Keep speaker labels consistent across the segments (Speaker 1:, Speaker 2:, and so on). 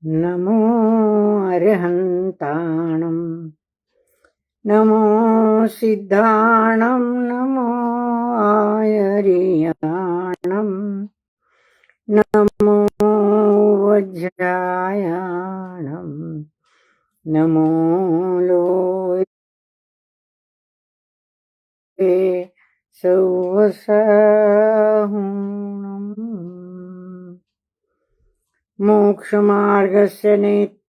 Speaker 1: नमो अरहन्ताणं नमो सिद्धाणं नमो आयर्याणं नमो वज्रायाणं नमो लोके सौवसाहुणम् मोक्षमार्गस्य नेतारं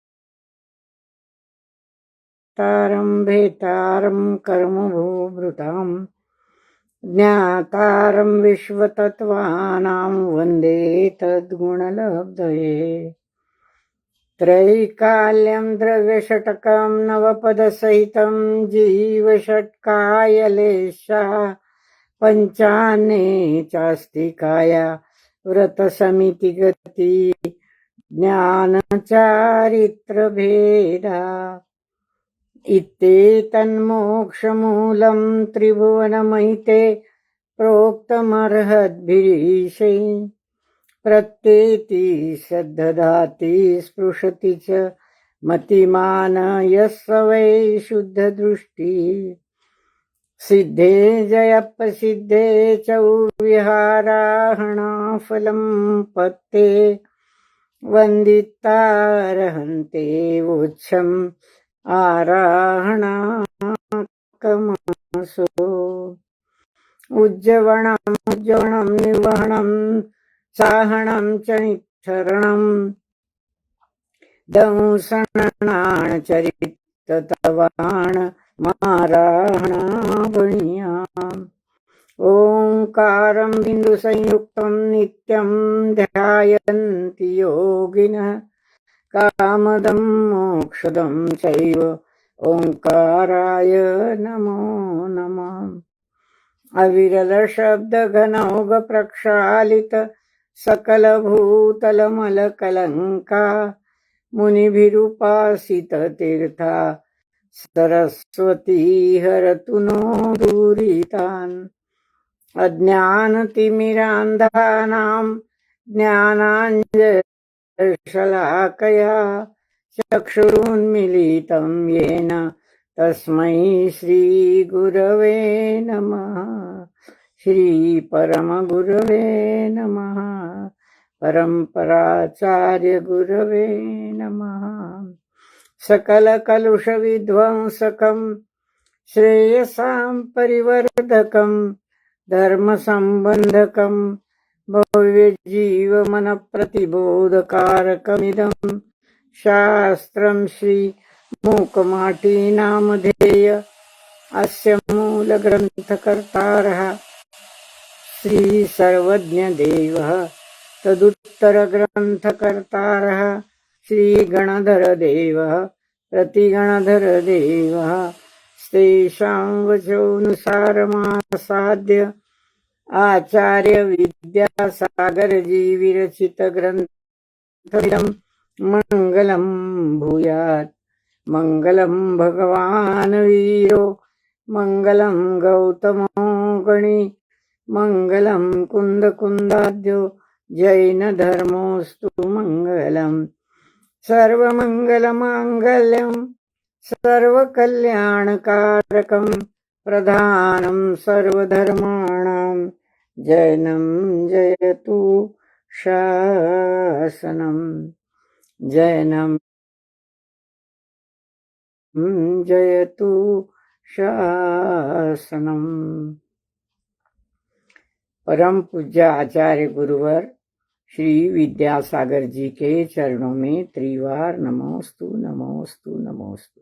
Speaker 1: भेतारं कर्मभूभृतां ज्ञातारं विश्वतत्त्वानां वन्दे तद्गुणलब्धये त्रैकाल्यं द्रव्यषट्कं नवपदसहितं जीवषट्कायलेशा पञ्चान्ने चास्तिकाया व्रतसमितिगति ज्ञानचारित्रभेदा इत्येतन्मोक्षमूलं त्रिभुवनमहिते प्रोक्तमर्हद्भिरीशे प्रत्येति श्रद्धदाति स्पृशति च मतिमान यस्य वै शुद्धदृष्टि सिद्धे जयप्रसिद्धे च विहाराहणाफलं पत्ते वन्दितारहन्ते वोच्छम् आराहणाकमसो उज्जवणं निर्वहणं साहणं च निच्छरणं दंसणाचरितवाण माराहणाभणीयाम् ओंकारं बिन्दुसंयुक्तं नित्यं ध्यायन्ति योगिनः कामदं मोक्षदं चैव ओंकाराय नमो नमः अविरलशब्दघनौघ प्रक्षालित सकलभूतलमलकलङ्का मुनिभिरुपासित तीर्था सरस्वती हरतु नो दूरितान् अज्ञानतिमिरान्धानां ज्ञानाञ्जनशलाकया चक्षुरुन्मीलितं येन तस्मै श्रीगुरवे नमः श्रीपरमगुरवे नमः परम्पराचार्य गुरवे नमः सकलकलुषविध्वंसकं श्रेयसां परिवर्धकं धर्मसम्बन्धकं भव्यजीवमनप्रतिबोधकारकमिदं शास्त्रं श्रीमूकमाटीनामधेय अस्य मूलग्रन्थकर्तारः श्रीसर्वज्ञदेवः तदुत्तरग्रन्थकर्तारः श्रीगणधरदेवः प्रतिगणधरदेवः तेषां वचोऽनुसारमासाद्य आचार्य विद्यासागरजी विरचितग्रन्थमिदं मङ्गलं भूयात् मङ्गलं भगवान् वीरो मङ्गलं गौतमो गणी मङ्गलं कुन्दकुन्दाद्यो जैनधर्मोऽस्तु मङ्गलम् सर्वमङ्गलमाङ्गल्यं सर्वकल्याणकारकं प्रधानं सर्वधर्माणां जैनं जयतु शासनं जैनं जयतु शासनम। परम पूज्य आचार्य गुरुवर श्री विद्यासागर जी के चरणों में त्रिवार नमोस्तु नमोस्तु नमोस्तु।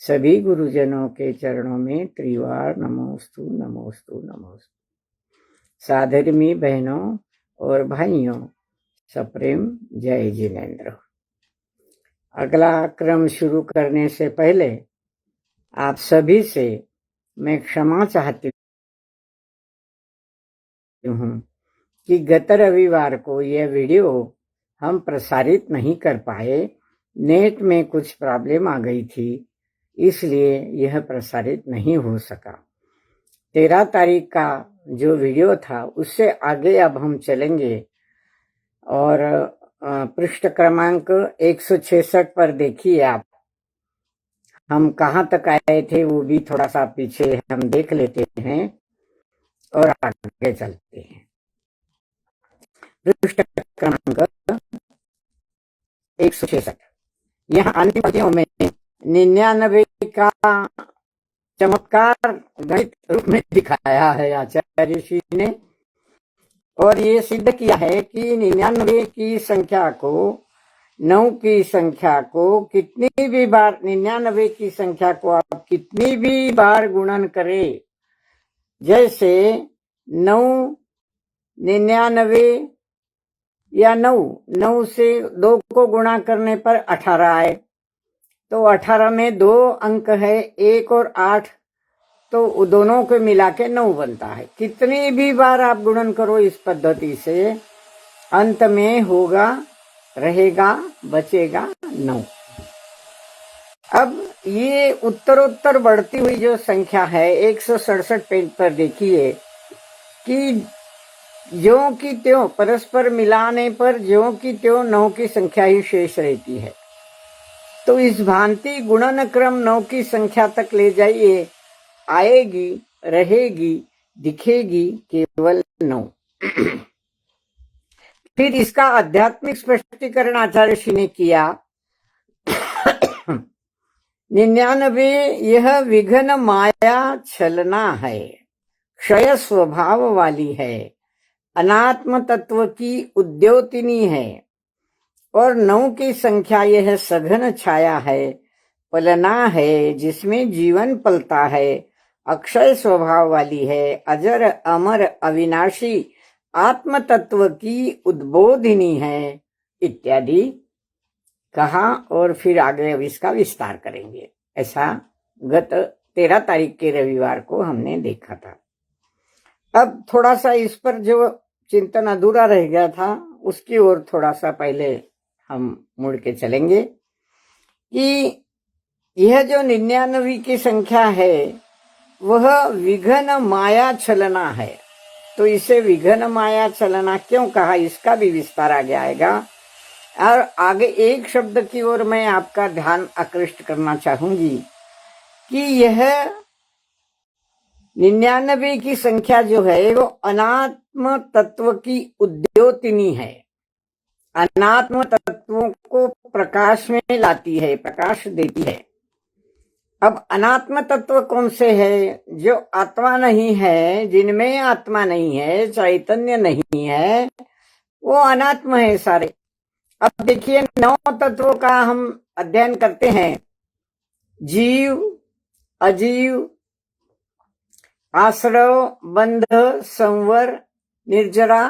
Speaker 1: सभी गुरुजनों के चरणों में त्रिवार नमोस्तु नमोस्तु नमोस्तु। साधर्मी बहनों और भाइयों, सप्रेम जय जिनेन्द्र। अगला क्रम शुरू करने से पहले आप सभी से मैं क्षमा चाहती हूँ कि गत रविवार को यह वीडियो हम प्रसारित नहीं कर पाए। नेट में कुछ प्रॉब्लम आ गई थी, इसलिए यह प्रसारित नहीं हो सका। 13 तारीख का जो वीडियो था उससे आगे अब हम चलेंगे और पृष्ठ क्रमांक 166 पर देखिए आप। हम कहाँ तक आए थे वो भी थोड़ा सा पीछे हम देख लेते हैं और आगे चलते हैं। पृष्ठ क्रमांक 166, यहाँ अंतिम पंक्तियों में 99 का चमत्कार गणित रूप में दिखाया है आचार्य श्री ने, और ये सिद्ध किया है कि 99 की संख्या को 9 की संख्या को कितनी भी बार 99 की संख्या को आप कितनी भी बार गुणन करें, जैसे 9 99 या 9 से 2 को गुणा करने पर 18 आए, तो 18 में 2 अंक है, 1 और 8, तो दोनों को मिला के 9 बनता है। कितनी भी बार आप गुणन करो इस पद्धति से, अंत में होगा, रहेगा, बचेगा 9। अब ये उत्तरोत्तर बढ़ती हुई जो संख्या है 167 पेज पर देखिए कि ज्यों की त्यों परस्पर मिलाने पर ज्यों की त्यों 9 की संख्या ही शेष रहती है। तो इस भांति गुणन क्रम 9 की संख्या तक ले जाइए, आएगी, रहेगी, दिखेगी केवल 9। फिर इसका आध्यात्मिक स्पष्टीकरण आचार्य श्री ने किया। 99 यह विघ्न माया छलना है, क्षय स्वभाव वाली है, अनात्म तत्व की उद्योतिनी है, और 9 की संख्या यह सघन छाया है, पलना है, जिसमें जीवन पलता है, अक्षय स्वभाव वाली है, अजर अमर अविनाशी आत्म तत्व की उद्बोधिनी है, इत्यादि कहा। और फिर आगे अब इसका विस्तार करेंगे। ऐसा गत 13 तारीख के रविवार को हमने देखा था। अब थोड़ा सा इस पर जो चिंतन अधूरा रह गया था उसकी ओर थोड़ा सा पहले हम मुड़ के चलेंगे कि यह जो 99 की संख्या है वह विघ्न माया छलना है। तो इसे विघ्न माया छलना क्यों कहा, इसका भी विस्तार आगे आएगा। और आगे एक शब्द की ओर मैं आपका ध्यान आकृष्ट करना चाहूंगी कि यह 99 की संख्या जो है वो अनात्म तत्व की उद्योतिनी है, अनात्म तत्वों को प्रकाश में लाती है, प्रकाश देती है। अब अनात्म तत्व कौन से है? जो आत्मा नहीं है, जिनमें आत्मा नहीं है, चैतन्य नहीं है, वो अनात्म है सारे। अब देखिए 9 तत्वों का हम अध्ययन करते हैं, जीव, अजीव, आश्रव, बंध, संवर, निर्जरा,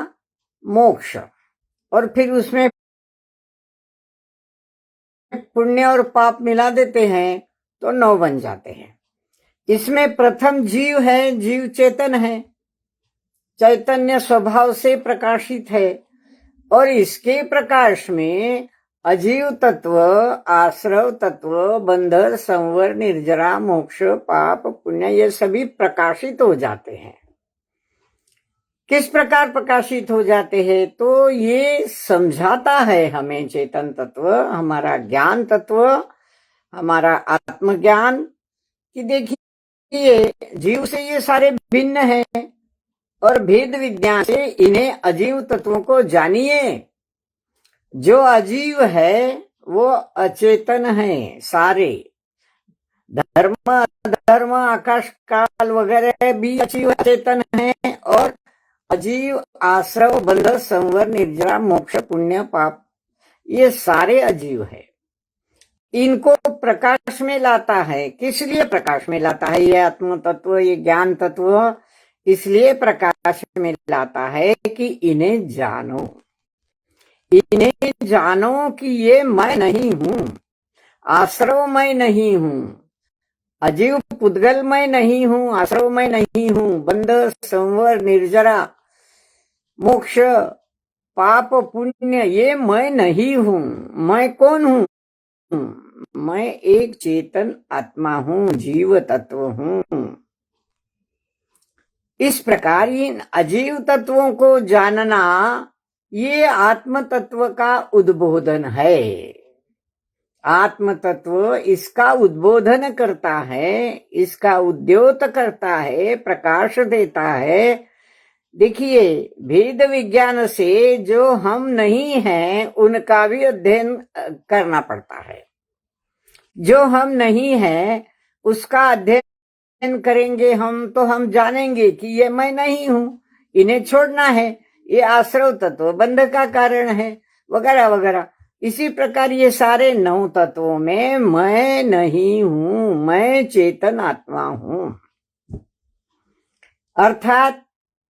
Speaker 1: मोक्ष, और फिर उसमें पुण्य और पाप मिला देते हैं तो 9 बन जाते हैं। इसमें प्रथम जीव है, जीव चेतन है, चैतन्य स्वभाव से प्रकाशित है, और इसके प्रकाश में अजीव तत्व, आश्रव तत्व, बंध, संवर, निर्जरा, मोक्ष, पाप, पुण्य, ये सभी प्रकाशित हो जाते हैं। किस प्रकार प्रकाशित हो जाते हैं? तो ये समझाता है हमें चेतन तत्व, हमारा ज्ञान तत्व, हमारा आत्मज्ञान, कि देखिए जीव से ये सारे भिन्न हैं, और भेद विज्ञान से इन्हें अजीव तत्वों को जानिए। जो अजीव है वो अचेतन है सारे, धर्म अधर्म, आकाश काल वगैरह भी अजीव अचेतन है, और अजीव, आश्रव, बंध, संवर, निर्जरा, मोक्ष, पुण्य, पाप, ये सारे अजीव है। इनको प्रकाश में लाता है। किस लिए प्रकाश में लाता है? ये आत्म तत्व, ये ज्ञान तत्व इसलिए प्रकाश में लाता है कि इन्हें जानो, इन्हें जानो कि ये मैं नहीं हूं, आश्रव मैं नहीं हूं, अजीव पुद्गल मैं नहीं हूं, आश्रव मैं नहीं हूं, बंध, संवर, निर्जरा, मोक्ष, पाप, पुण्य, ये मैं नहीं हूं। मैं कौन हूं? मैं एक चेतन आत्मा हूं, जीव तत्व हूं। इस प्रकार इन अजीव तत्वों को जानना ये आत्म तत्व का उद्बोधन है। आत्म तत्व इसका उद्बोधन करता है, इसका उद्योत करता है, प्रकाश देता है। देखिए, भेद विज्ञान से जो हम नहीं हैं उनका भी अध्ययन करना पड़ता है। जो हम नहीं हैं उसका अध्ययन करेंगे हम तो हम जानेंगे कि ये मैं नहीं हूं, इन्हें छोड़ना है, ये आश्रव तत्व बंध का कारण है, वगैरह वगैरह। इसी प्रकार ये सारे 9 तत्वों में मैं नहीं हूं, मैं चेतन आत्मा हूं। अर्थात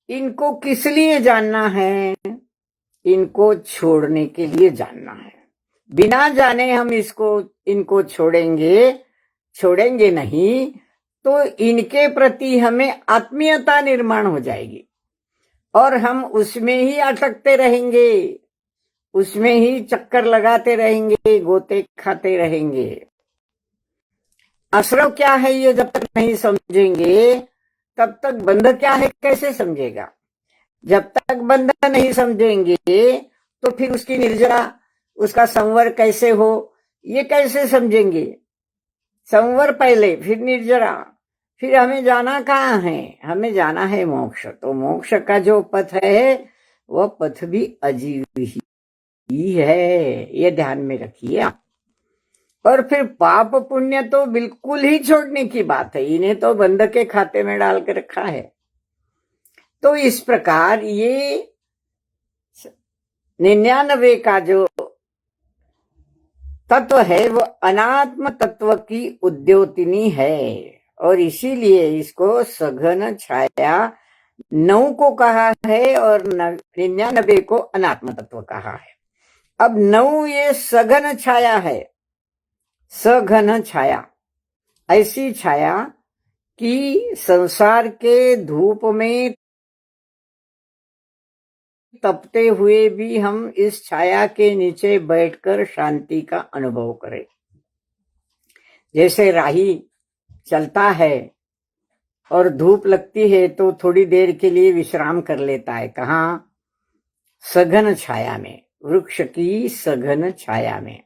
Speaker 1: इनको किस लिए जानना है? इनको छोड़ने के लिए जानना है। बिना जाने हम इनको छोड़ेंगे नहीं तो इनके प्रति हमें आत्मीयता निर्माण हो जाएगी और हम उसमें ही अटकते रहेंगे, उसमें ही चक्कर लगाते रहेंगे, गोते खाते रहेंगे। आश्रव क्या है ये जब तक नहीं समझेंगे तब तक बंध क्या है कैसे समझेगा? जब तक बंध नहीं समझेंगे तो फिर उसकी निर्जरा, उसका संवर कैसे हो ये कैसे समझेंगे? संवर पहले, फिर निर्जरा, फिर हमें जाना कहाँ है? हमें जाना है मोक्ष। तो मोक्ष का जो पथ है वह पथ भी अजीब ही है, ये ध्यान में रखिए आप। और फिर पाप पुण्य तो बिल्कुल ही छोड़ने की बात है, इन्हें तो बंध के खाते में डाल के रखा है। तो इस प्रकार ये 99 का जो तत्व है वो अनात्म तत्व की उद्योतिनी है और इसीलिए इसको सघन छाया 9 को कहा है और 99 को अनात्म तत्व कहा है। अब 9 ये सघन छाया है, सघन छाया, ऐसी छाया कि संसार के धूप में तपते हुए भी हम इस छाया के नीचे बैठकर शांति का अनुभव करें। जैसे राही चलता है और धूप लगती है तो थोड़ी देर के लिए विश्राम कर लेता है। कहाँ? सघन छाया में, वृक्ष की सघन छाया में।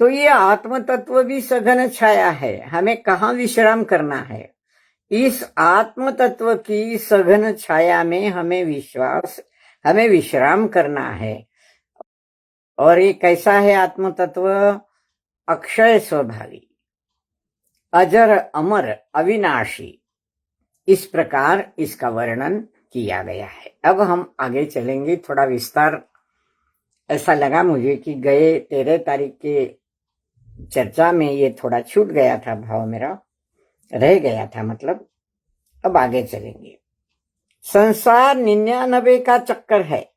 Speaker 1: तो ये आत्म तत्व भी सघन छाया है। हमें कहाँ विश्राम करना है? इस आत्म तत्व की सघन छाया में हमें विश्राम करना है। और ये कैसा है आत्म तत्व? अक्षय स्वभावी, अजर अमर अविनाशी, इस प्रकार इसका वर्णन किया गया है। अब हम आगे चलेंगे, थोड़ा विस्तार ऐसा लगा मुझे कि गए 13 तारीख के चर्चा में ये थोड़ा छूट गया था, भाव मेरा रह गया था मतलब। अब आगे चलेंगे। संसार 99 का चक्कर है,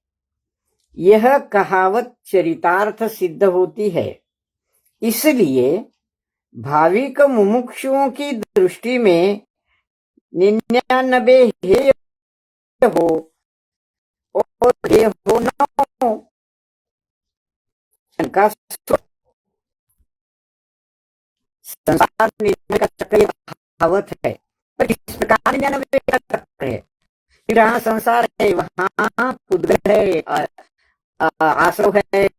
Speaker 1: यह कहावत चरितार्थ सिद्ध होती है। इसलिए भाविक मुमुक्षुओं की दृष्टि में 99 हेय हो और हेय हो न हो का संसार 99 का चक्कर कहावत है, पर इस प्रकार 99 का चक्कर है। जहाँ संसार है वहां उद्गत है, आश्रव है,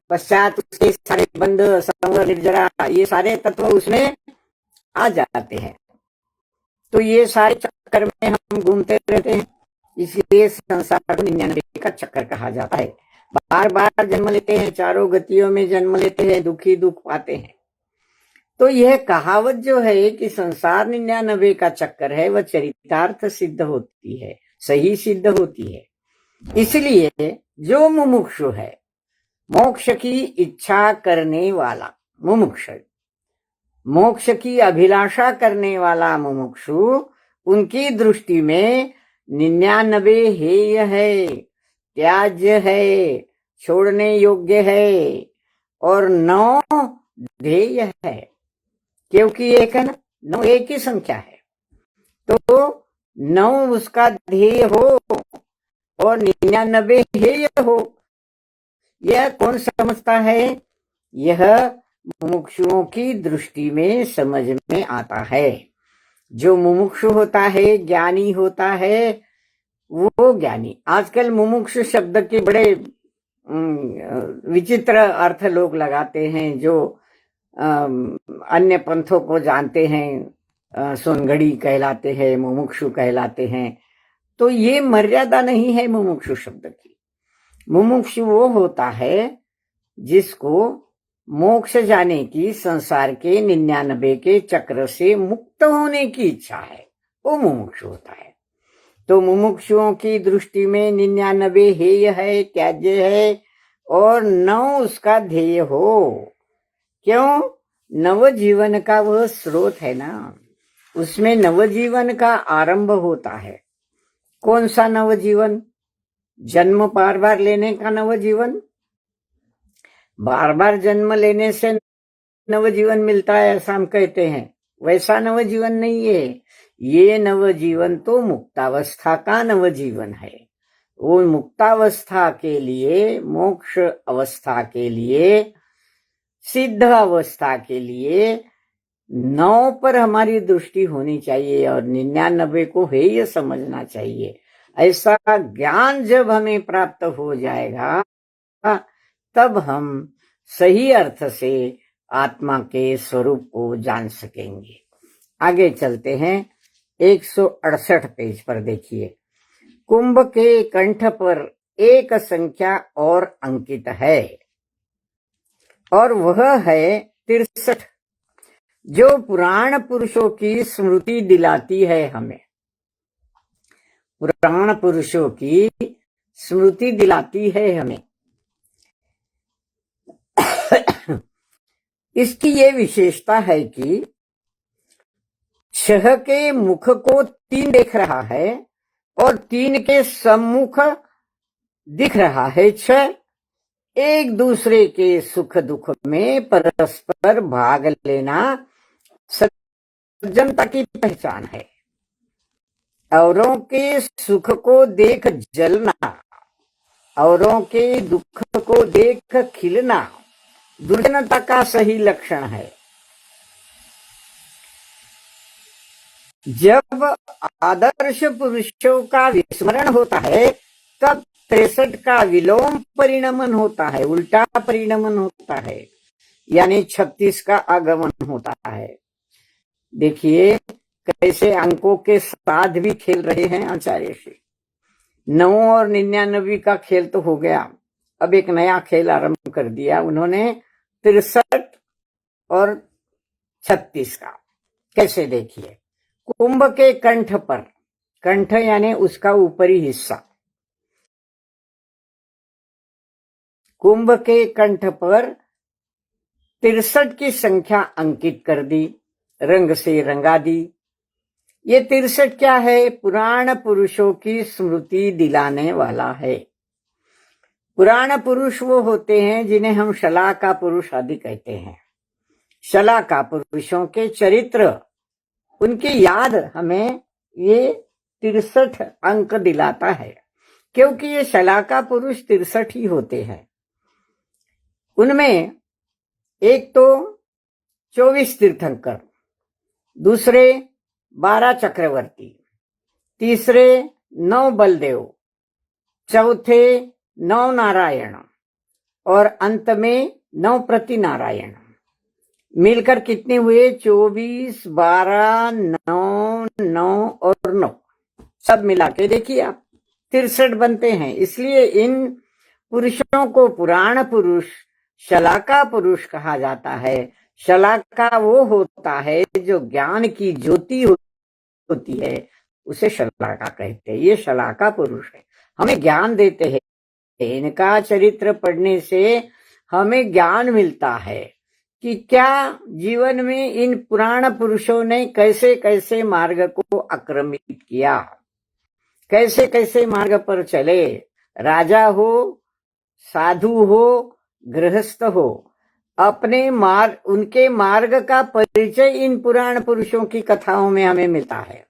Speaker 1: पश्चात उसके सारे बंध, संवर, निर्जरा, ये सारे तत्व उसमें आ जाते हैं। तो ये सारे चक्कर में हम घूमते रहते हैं, इसलिए संसार को 99 का चक्कर कहा जाता है। बार बार जन्म लेते हैं, चारों गतियों में जन्म लेते हैं, दुखी दुख पाते हैं। तो यह कहावत जो है कि संसार 99 का चक्कर है, वह चरितार्थ सिद्ध होती है, सही सिद्ध होती है। इसलिए जो मुमुक्षु है, मोक्ष की इच्छा करने वाला मुमुक्ष, मोक्ष की अभिलाषा करने वाला मुमुक्षु, उनकी दृष्टि में 99 हेय है, त्याज्य है, छोड़ने योग्य है और 9 ध्येय है, क्योंकि एक है ना, 9 एक ही संख्या है। तो 9 उसका ध्येय हो और 99 हेय हो, यह कौन समझता है? यह मुमुक्षुओं की दृष्टि में समझ में आता है। जो मुमुक्षु होता है, ज्ञानी होता है, वो ज्ञानी। आजकल मुमुक्षु शब्द के बड़े विचित्र अर्थ लोग लगाते हैं, जो अन्य पंथों को जानते हैं, सोनगढ़ी कहलाते हैं, मुमुक्षु कहलाते हैं। तो ये मर्यादा नहीं है मुमुक्षु शब्द की। मुमुक्षु वो होता है जिसको मोक्ष जाने की, संसार के 99 के चक्र से मुक्त होने की इच्छा है, वो मुमुक्षु होता है। तो मुमुक्षुओं की दृष्टि में 99 हेय है, त्याज्य है, और 9 उसका ध्येय हो। क्यों? नवजीवन का वह स्रोत है ना, उसमें नवजीवन का आरंभ होता है। कौन सा नवजीवन? जन्म बार बार लेने का नवजीवन। बार बार जन्म लेने से नवजीवन मिलता है ऐसा हम कहते हैं, वैसा नवजीवन नहीं है। ये नवजीवन तो मुक्तावस्था का नवजीवन है। वो मुक्तावस्था के लिए, मोक्ष अवस्था के लिए, सिद्ध अवस्था के लिए 9 पर हमारी दृष्टि होनी चाहिए और 99 को हेय समझना चाहिए। ऐसा ज्ञान जब हमें प्राप्त हो जाएगा तब हम सही अर्थ से आत्मा के स्वरूप को जान सकेंगे। आगे चलते हैं, 168 पेज पर देखिए। कुंभ के कंठ पर एक संख्या और अंकित है, और वह है 63, जो पुराण पुरुषों की स्मृति दिलाती है हमें। पुराण पुरुषों की स्मृति दिलाती है हमें। इसकी ये विशेषता है कि 6 के मुख को 3 देख रहा है और 3 के सम्मुख दिख रहा है 6। एक दूसरे के सुख दुख में परस्पर भाग लेना सज्जनता की पहचान है। औरों के सुख को देख जलना, औरों के दुख को देख खिलना दुर्जनता का सही लक्षण है। जब आदर्श पुरुषों का विस्मरण होता है तब 63 का विलोम परिणमन होता है, उल्टा परिणमन होता है, यानी 36 का आगमन होता है। देखिए कैसे अंकों के साथ भी खेल रहे हैं आचार्य श्री। 9 और 99 का खेल तो हो गया, अब एक नया खेल आरंभ कर दिया उन्होंने, 63 और 36 का। कैसे? देखिए, कुंभ के कंठ पर, कंठ यानी उसका ऊपरी हिस्सा, कुंभ के कंठ पर 63 की संख्या अंकित कर दी, रंग से रंगा दी। ये 63 क्या है? पुराण पुरुषों की स्मृति दिलाने वाला है। पुराण पुरुष वो होते हैं जिन्हें हम शलाका पुरुष आदि कहते हैं। शलाका पुरुषों के चरित्र, उनकी याद हमें ये 63 अंक दिलाता है, क्योंकि ये शलाका पुरुष 63 ही होते हैं। उनमें एक तो 24 तीर्थंकर, दूसरे 12 चक्रवर्ती, तीसरे 9 बलदेव, चौथे 9 नारायण, और अंत में 9 प्रति नारायण। मिलकर कितने हुए? 24, 12, 9, 9 और 9, सब मिला के देखिए आप 63 बनते हैं। इसलिए इन पुरुषों को पुराण पुरुष, शलाका पुरुष कहा जाता है। शलाका वो होता है जो ज्ञान की ज्योति होती है, उसे शलाका कहते हैं। ये शलाका पुरुष है, हमें ज्ञान देते हैं। इनका चरित्र पढ़ने से हमें ज्ञान मिलता है कि क्या जीवन में इन पुराण पुरुषों ने कैसे कैसे मार्ग को आक्रमित किया, कैसे कैसे मार्ग पर चले। राजा हो, साधु हो, गृहस्थ हो, अपने मार्ग, उनके मार्ग का परिचय इन पुराण पुरुषों की कथाओं में हमें मिलता है।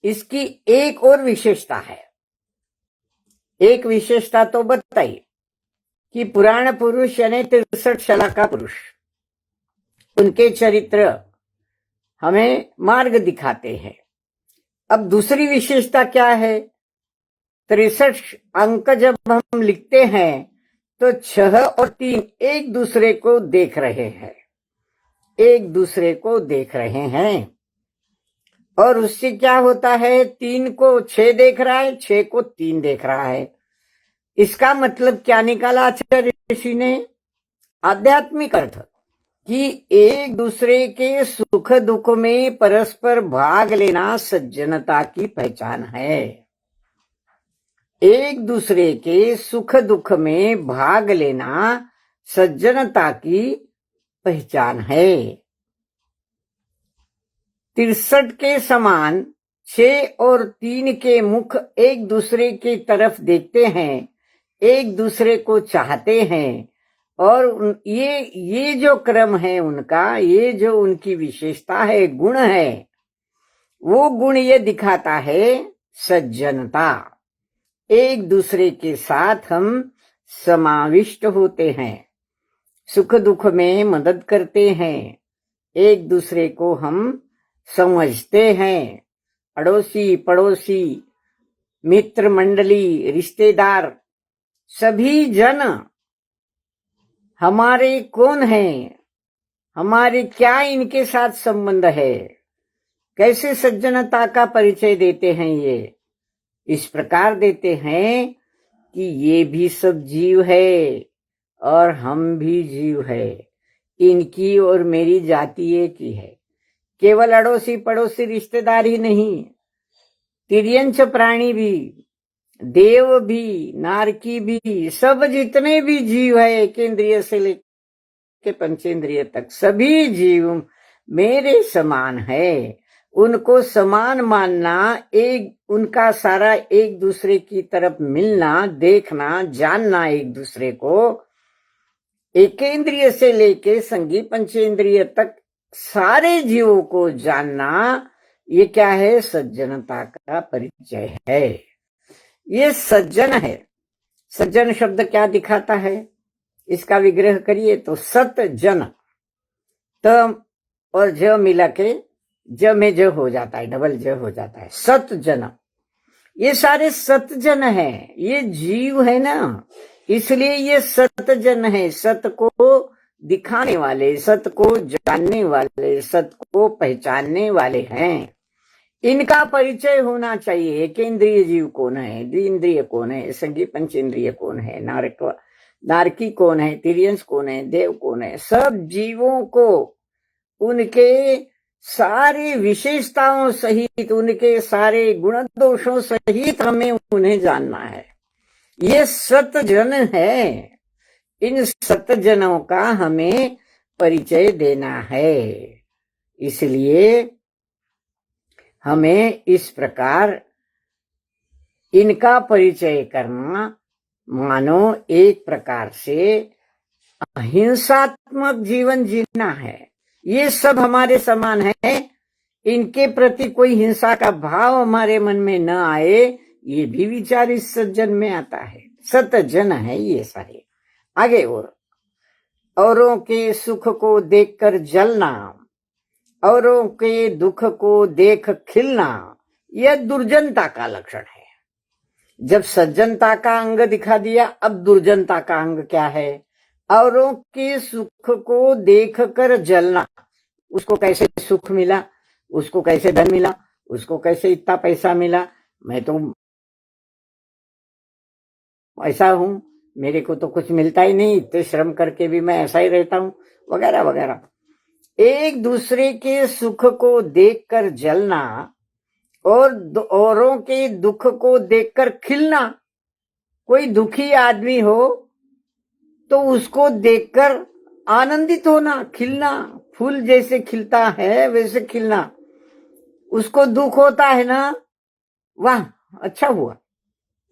Speaker 1: इसकी एक और विशेषता है, एक विशेषता तो बताई कि पुराण पुरुष यानी 63 शलाका पुरुष, उनके चरित्र हमें मार्ग दिखाते हैं। अब दूसरी विशेषता क्या है? 63 अंक जब हम लिखते हैं तो 6 और 3 एक दूसरे को देख रहे हैं, एक दूसरे को देख रहे हैं। और उससे क्या होता है? 3 को 6 देख रहा है, 6 को 3 देख रहा है। इसका मतलब क्या निकाला आचार्य ऋषि ने? आध्यात्मिक अर्थ कि एक दूसरे के सुख दुख में परस्पर भाग लेना सज्जनता की पहचान है। एक दूसरे के सुख दुख में भाग लेना सज्जनता की पहचान है। 63 के समान 6 और 3 के मुख एक दूसरे की तरफ देखते हैं, एक दूसरे को चाहते हैं, और ये जो क्रम है उनका, ये जो उनकी विशेषता है, गुण है, वो गुण ये दिखाता है सज्जनता। एक दूसरे के साथ हम समाविष्ट होते हैं, सुख दुख में मदद करते हैं, एक दूसरे को हम समझते हैं। अड़ोसी पड़ोसी, मित्र मंडली, रिश्तेदार, सभी जन हमारे कौन हैं, हमारे क्या इनके साथ संबंध है, कैसे सज्जनता का परिचय देते हैं? ये इस प्रकार देते हैं कि ये भी सब जीव है और हम भी जीव है, इनकी और मेरी जाति एक ही है। केवल अड़ोसी पड़ोसी रिश्तेदार ही नहीं, तिर्यंच प्राणी भी, देव भी, नारकी भी, सब जितने भी जीव है, केंद्रीय से लेकर पंचेंद्रिय तक, सभी जीव मेरे समान है। उनको समान मानना, एक उनका सारा एक दूसरे की तरफ मिलना, देखना, जानना, एक दूसरे को एकेंद्रिय से लेके संगी पंचेंद्रिय तक सारे जीवों को जानना, ये क्या है? सज्जनता का परिचय है। ये सज्जन है। सज्जन शब्द क्या दिखाता है? इसका विग्रह करिए तो सत जन, त और ज मिला के ज में ज हो जाता है, डबल ज हो जाता है, सत जन। ये सारे सत जन है, ये जीव है ना, इसलिए ये सत जन है। सत को दिखाने वाले, सत को जानने वाले, सत को पहचानने वाले हैं। इनका परिचय होना चाहिए। केंद्रीय जीव कौन है, द्विंद्रिय कौन है, संगी पंचेंद्रिय कौन है, नारकी कौन है, तिर्यंश कौन है, देव कौन है, सब जीवों को उनके सारी विशेषताओं सहित, उनके सारे गुण दोषों सहित हमें उन्हें जानना है। ये सतजन है, इन सतजनों का हमें परिचय देना है। इसलिए हमें इस प्रकार इनका परिचय करना मानो एक प्रकार से अहिंसात्मक जीवन जीना है। ये सब हमारे समान है, इनके प्रति कोई हिंसा का भाव हमारे मन में न आए, ये भी विचार इस सज्जन में आता है। सतजन है ये सारे। आगे औरों के सुख को देखकर जलना, औरों के दुख को देख खिलना, यह दुर्जनता का लक्षण है। जब सज्जनता का अंग दिखा दिया, अब दुर्जनता का अंग क्या है? औरों के सुख को देखकर जलना। उसको कैसे सुख मिला, उसको कैसे धन मिला, उसको कैसे इतना पैसा मिला, मैं तो ऐसा हूं, मेरे को तो कुछ मिलता ही नहीं, इतने श्रम करके भी मैं ऐसा ही रहता हूं, वगैरह वगैरह। एक दूसरे के सुख को देखकर जलना और औरों के दुख को देखकर खिलना। कोई दुखी आदमी हो तो उसको देखकर आनंदित होना, खिलना, फूल जैसे खिलता है वैसे खिलना। उसको दुख होता है ना, वाह अच्छा हुआ,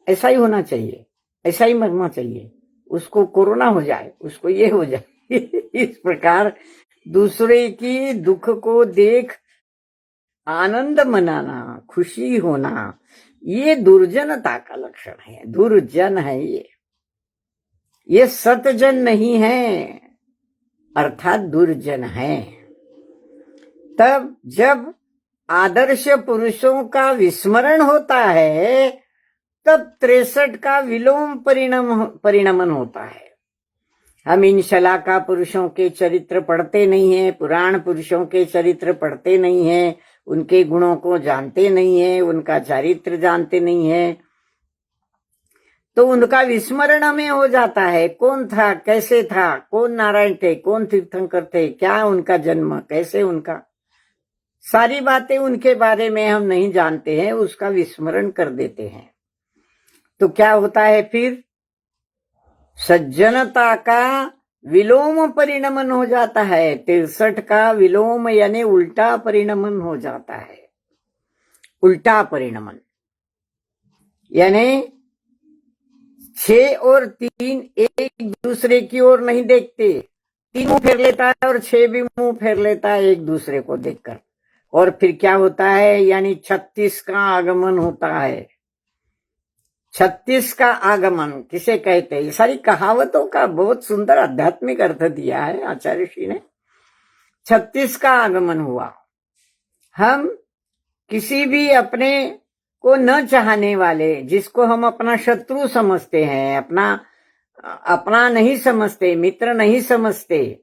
Speaker 1: ऐसा ही होना चाहिए, ऐसा ही मरना चाहिए, उसको कोरोना हो जाए, उसको ये हो जाए। इस प्रकार दूसरे की दुख को देख आनंद मनाना, खुशी होना, ये दुर्जनता का लक्षण है। दुर्जन है ये सतजन नहीं है, अर्थात दुर्जन है। तब जब आदर्श पुरुषों का विस्मरण होता है, तब 63 का विलोम परिणमन होता है। हम इन शलाका पुरुषों के चरित्र पढ़ते नहीं हैं, पुराण पुरुषों के चरित्र पढ़ते नहीं हैं, उनके गुणों को जानते नहीं हैं, उनका चरित्र जानते नहीं हैं, तो उनका विस्मरण हमें हो जाता है। कौन था, कैसे था, कौन नारायण थे, कौन तीर्थंकर थे, क्या उनका जन्म, कैसे उनका, सारी बातें उनके बारे में हम नहीं जानते हैं, उसका विस्मरण कर देते हैं। तो क्या होता है फिर? सज्जनता का विलोम परिणमन हो जाता है। 63 का विलोम यानी उल्टा परिणमन हो जाता है। उल्टा परिणमन यानी 6 और 3 एक दूसरे की ओर नहीं देखते। 3 मुंह फेर लेता है और 6 भी मुंह फेर लेता है एक दूसरे को देखकर। और फिर क्या होता है? यानी 36 का आगमन होता है। 36 का आगमन किसे कहते हैं? ये सारी कहावतों का बहुत सुंदर आध्यात्मिक अर्थ दिया है आचार्य श्री ने। 36 का आगमन हुआ। हम किसी भी अपने को न चाहने वाले, जिसको हम अपना शत्रु समझते हैं, अपना नहीं समझते, मित्र नहीं समझते,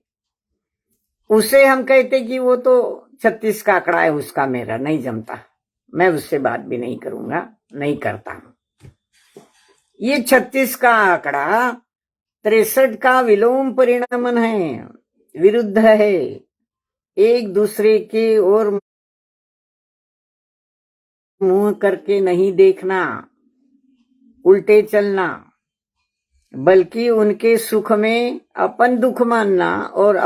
Speaker 1: उसे हम कहते कि वो तो 36 का आंकड़ा है, उसका मेरा नहीं जमता, मैं उससे बात भी नहीं करूंगा, नहीं करता हूं। ये 36 का आंकड़ा 63 का विलोम परिणमन है, विरुद्ध है। एक दूसरे की ओर मुंह करके नहीं देखना, उल्टे चलना, बल्कि उनके सुख में अपन दुख मानना और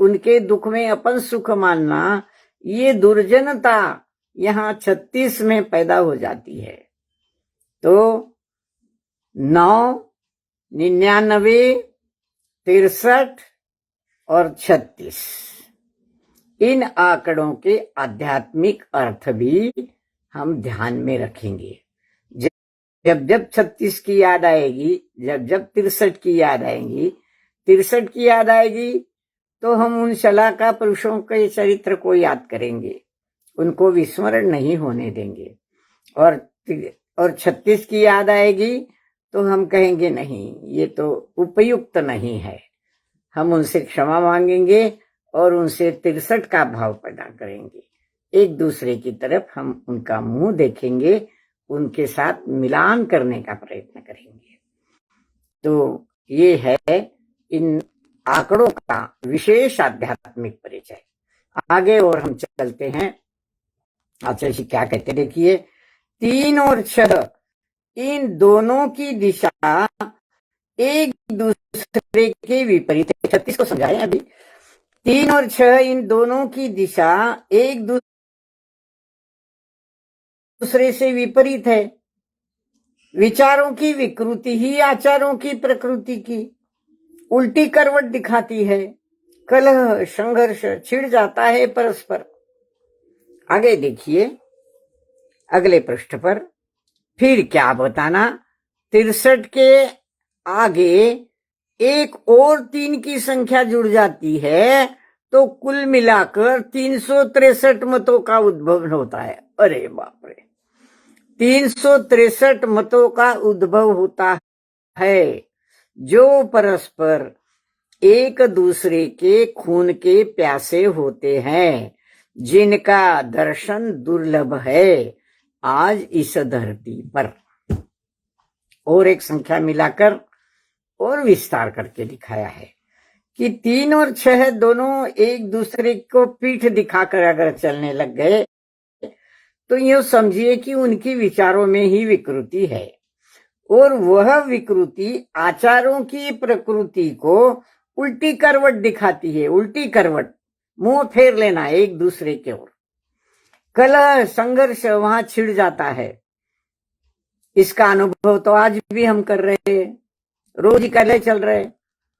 Speaker 1: उनके दुख में अपन सुख मानना, ये दुर्जनता यहाँ 36 में पैदा हो जाती है। तो 9, 99, 63 और 36 इन आंकड़ों के आध्यात्मिक अर्थ भी हम ध्यान में रखेंगे। जब 36 की याद आएगी, जब 63 की याद आएगी, 63 की याद आएगी, तो हम उन शलाका पुरुषों के चरित्र को याद करेंगे, उनको विस्मरण नहीं होने देंगे। और 36 की याद आएगी तो हम कहेंगे नहीं, ये तो उपयुक्त नहीं है। हम उनसे क्षमा मांगेंगे और उनसे 63 का भाव पैदा करेंगे। एक दूसरे की तरफ हम उनका मुंह देखेंगे, उनके साथ मिलान करने का प्रयत्न करेंगे। तो ये है इन आंकड़ों का विशेष आध्यात्मिक परिचय। आगे और हम चलते हैं। आचार्य जी क्या कहते, देखिए, 3 और 6 इन दोनों की दिशा एक दूसरे के विपरीत है। 36 को समझाएं अभी। 3 और 6 इन दोनों की दिशा एक दूसरे से विपरीत है। विचारों की विकृति ही आचारों की प्रकृति की उल्टी करवट दिखाती है। कलह, संघर्ष छिड़ जाता है परस्पर। आगे देखिए अगले पृष्ठ पर, फिर क्या बताना, 63 के आगे एक और 3 की संख्या जुड़ जाती है तो कुल मिलाकर 363 मतों का उद्भव होता है। अरे बाप रे, 363 मतों का उद्भव होता है, जो परस्पर एक दूसरे के खून के प्यासे होते हैं, जिनका दर्शन दुर्लभ है आज इस धरती पर। और एक संख्या मिलाकर और विस्तार करके दिखाया है कि 3 और 6 दोनों एक दूसरे को पीठ दिखाकर अगर चलने लग गए तो यूं समझिए कि उनकी विचारों में ही विकृति है, और वह विकृति आचारों की प्रकृति को उल्टी करवट दिखाती है। उल्टी करवट, मुंह फेर लेना एक दूसरे की ओर। कलह, संघर्ष वहां छिड़ जाता है। इसका अनुभव तो आज भी हम कर रहे हैं। रोज ही कलह चल रहे,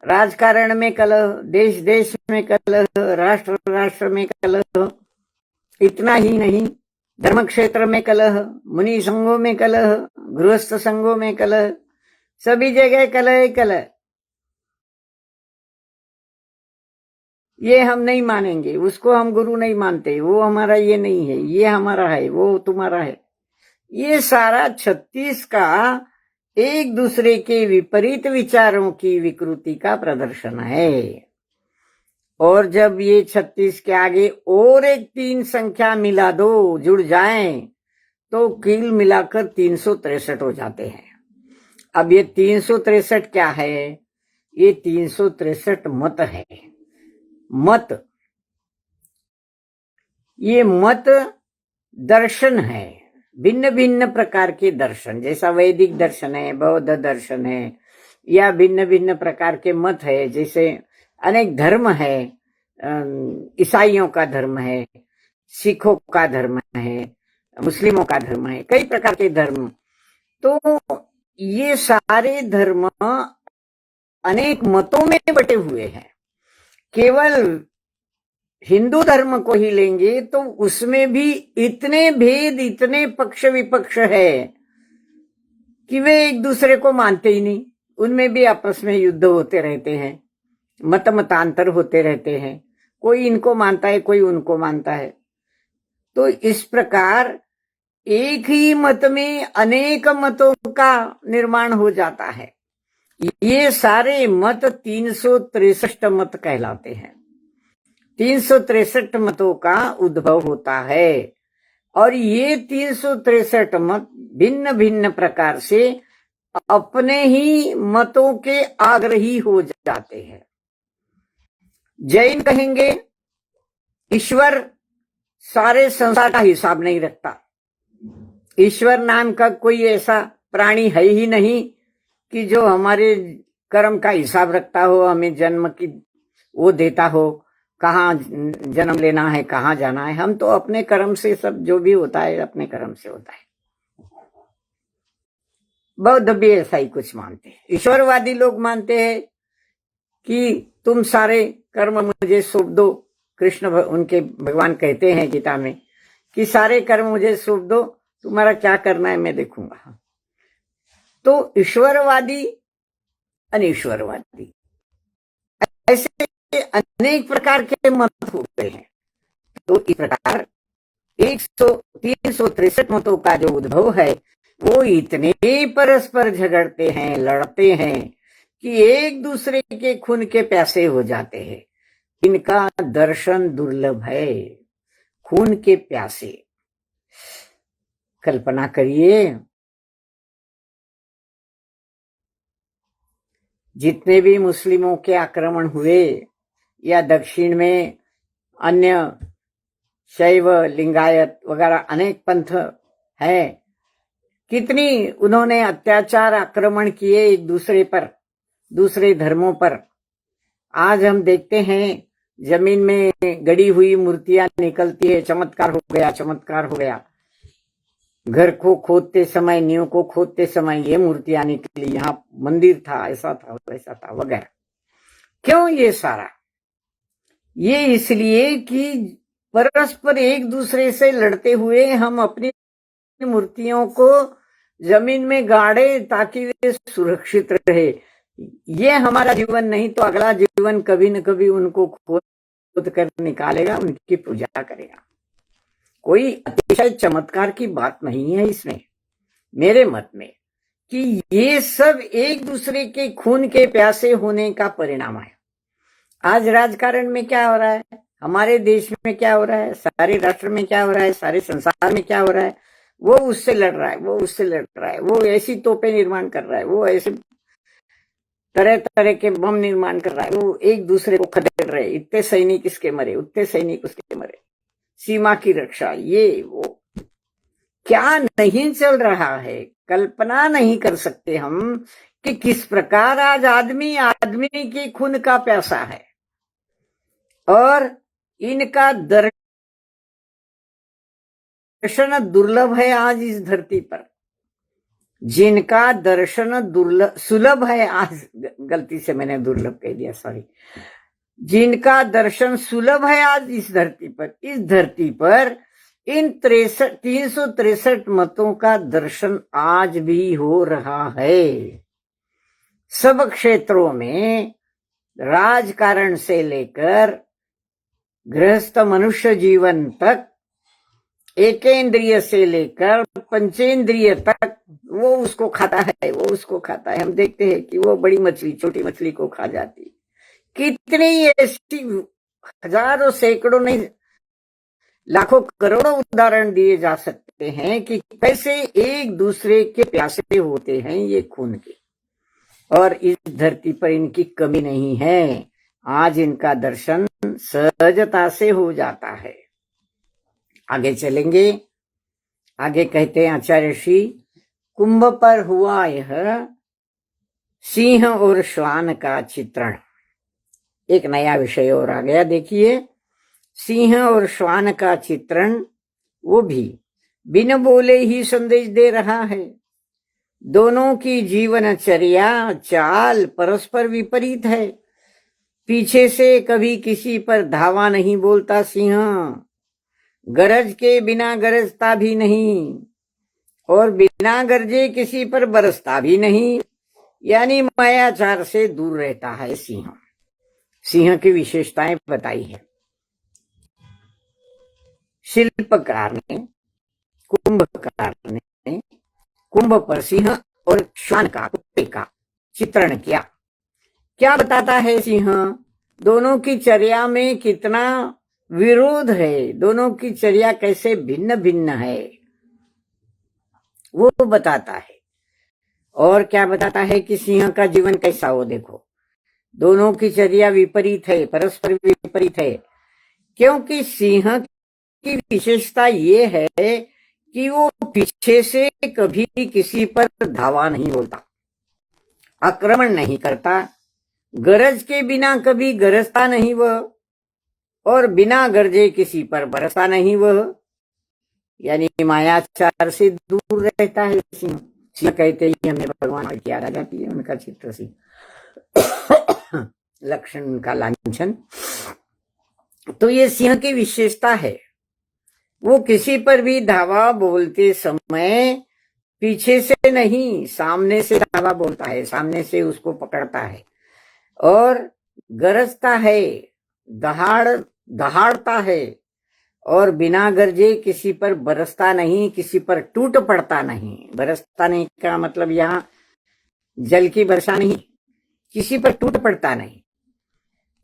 Speaker 1: राजकारण में कलह, देश देश में कलह, राष्ट्र राष्ट्र में कलह। इतना ही नहीं, धर्म क्षेत्र में कलह, मुनि संघों में कलह, गृहस्थ संघों में कलह, सभी जगह कलह कलह। ये हम नहीं मानेंगे, उसको हम गुरु नहीं मानते, वो हमारा ये नहीं है, ये हमारा है, वो तुम्हारा है। ये सारा 36 का एक दूसरे के विपरीत विचारों की विकृति का प्रदर्शन है। और जब ये 36 के आगे और एक 3 संख्या मिला दो, जुड़ जाएं, तो कुल मिलाकर 363 हो जाते हैं। अब ये 363 क्या है? ये 363 मत है। मत, ये मत दर्शन है, भिन्न भिन्न प्रकार के दर्शन, जैसा वैदिक दर्शन है, बौद्ध दर्शन है, या भिन्न भिन्न प्रकार के मत है, जैसे अनेक धर्म है, ईसाइयों का धर्म है, सिखों का धर्म है, मुस्लिमों का धर्म है, कई प्रकार के धर्म। तो ये सारे धर्म अनेक मतों में बटे हुए हैं। केवल हिंदू धर्म को ही लेंगे तो उसमें भी इतने भेद, इतने पक्ष विपक्ष है कि वे एक दूसरे को मानते ही नहीं। उनमें भी आपस में युद्ध होते रहते हैं, मतांतर होते रहते हैं, कोई इनको मानता है, कोई उनको मानता है। तो इस प्रकार एक ही मत में अनेक मतों का निर्माण हो जाता है। ये सारे मत 363 मत कहलाते हैं। 363 मतों का उद्भव होता है, और ये 363 मत भिन्न भिन्न प्रकार से अपने ही मतों के आग्रही हो जाते हैं। जैन कहेंगे ईश्वर सारे संसार का हिसाब नहीं रखता, ईश्वर नाम का कोई ऐसा प्राणी है ही नहीं कि जो हमारे कर्म का हिसाब रखता हो, हमें जन्म की वो देता हो, कहाँ जन्म लेना है, कहाँ जाना है। हम तो अपने कर्म से, सब जो भी होता है अपने कर्म से होता है। बौद्ध भी ऐसा ही कुछ मानते हैं। ईश्वरवादी लोग मानते हैं कि तुम सारे कर्म मुझे सौंप दो। कृष्ण उनके भगवान कहते हैं गीता में कि सारे कर्म मुझे सौंप दो, तुम्हारा क्या करना है मैं देखूंगा। तो ईश्वरवादी, अनिश्वरवादी, ऐसे अनेक प्रकार के मत होते हैं। तो इस प्रकार 363 मतों का जो उद्भव है वो इतने परस्पर झगड़ते हैं, लड़ते हैं कि एक दूसरे के खून के प्यासे हो जाते हैं। इनका दर्शन दुर्लभ है, खून के प्यासे। कल्पना करिए, जितने भी मुस्लिमों के आक्रमण हुए या दक्षिण में अन्य शैव, लिंगायत वगैरह अनेक पंथ हैं, कितनी उन्होंने अत्याचार, आक्रमण किए एक दूसरे पर, दूसरे धर्मों पर। आज हम देखते हैं जमीन में गड़ी हुई मूर्तियां निकलती है, चमत्कार हो गया, चमत्कार हो गया। घर को खोदते समय, नींव को खोदते समय ये मूर्तियां निकली, यहाँ मंदिर था, ऐसा था, वैसा था, वगैरह। क्यों ये सारा? ये इसलिए कि परस्पर एक दूसरे से लड़ते हुए हम अपनी मूर्तियों को जमीन में गाड़े ताकि वे सुरक्षित रहे। ये हमारा जीवन नहीं तो अगला जीवन कभी न कभी उनको खोद कर निकालेगा, उनकी पूजा करेगा। कोई अतिशय चमत्कार की बात नहीं है इसमें, मेरे मत में, कि ये सब एक दूसरे के खून के प्यासे होने का परिणाम है। आज राजकारण में क्या हो रहा है, हमारे देश में क्या हो रहा है, सारे राष्ट्र में क्या हो रहा है, सारे संसार में क्या हो रहा है, वो उससे लड़ रहा है, वो उससे लड़ रहा है, वो ऐसी तोपें निर्माण कर रहा है, वो ऐसे तरह तरह के बम निर्माण कर रहा है, वो एक दूसरे को खदेड़ रहे, इतने सैनिक इसके मरे, उतने सैनिक उसके मरे, सीमा की रक्षा, ये वो क्या नहीं चल रहा है। कल्पना नहीं कर सकते हम कि किस प्रकार आज आदमी आदमी के खून का प्यासा है, और इनका दर्शन दुर्लभ है आज इस धरती पर। जिनका दर्शन दुर्लभ, सुलभ है आज, गलती से मैंने दुर्लभ कह दिया, सॉरी। जिनका दर्शन सुलभ है आज इस धरती पर इन 363 मतों का दर्शन आज भी हो रहा है। सब क्षेत्रों में, राजकारण से लेकर गृहस्थ मनुष्य जीवन तक एकेंद्रिय से लेकर पंचेंद्रिय तक वो उसको खाता है, वो उसको खाता है। हम देखते हैं कि वो बड़ी मछली छोटी मछली को खा जाती। कितनी ऐसी हजारों सैकड़ों नहीं लाखों करोड़ों उदाहरण दिए जा सकते हैं कि कैसे एक दूसरे के प्यासे होते हैं ये खून के, और इस धरती पर इनकी कमी नहीं है। आज इनका दर्शन सहजता से हो जाता है। आगे चलेंगे। आगे कहते हैं आचार्य श्री, कुंभ पर हुआ यह सिंह और श्वान का चित्रण। एक नया विषय और आ गया। देखिए, सिंह और श्वान का चित्रण, वो भी बिन बोले ही संदेश दे रहा है। दोनों की जीवनचर्या चाल परस्पर विपरीत है। पीछे से कभी किसी पर धावा नहीं बोलता सिंह, गरज के बिना गरजता भी नहीं, और बिना गरजे किसी पर बरसता भी नहीं, यानी मायाचार से दूर रहता है सिंह। सिंह की विशेषताएं बताई है। शिल्पकार ने, कुंभकार ने कुंभ पर सिंह और श्वान का, कुत्ते का चित्रण किया। क्या बताता है सिंह? दोनों की चर्या में कितना विरोध है, दोनों की चर्या कैसे भिन्न भिन्न है, वो बताता है। और क्या बताता है कि सिंह का जीवन कैसा हो। देखो, दोनों की चर्या विपरीत है, परस्पर विपरीत है। क्योंकि सिंह की विशेषता ये है कि वो पीछे से कभी किसी पर धावा नहीं बोलता, आक्रमण नहीं करता, गरज के बिना कभी गरजता नहीं वह, और बिना गरजे किसी पर बरसता नहीं वह, यानी मायाचार से दूर रहता है सिंह। सिंह कहते ही हमें भगवान की याद आ जाती है, उनका चित्र सिंह, लक्षण, उनका लांछन। तो ये सिंह की विशेषता है। वो किसी पर भी धावा बोलते समय पीछे से नहीं, सामने से धावा बोलता है, सामने से उसको पकड़ता है, और गरजता है, दहाड़ता है, और बिना गरजे किसी पर बरसता नहीं, किसी पर टूट पड़ता नहीं। बरसता नहीं का मतलब यहां जल की वर्षा नहीं, किसी पर टूट पड़ता नहीं।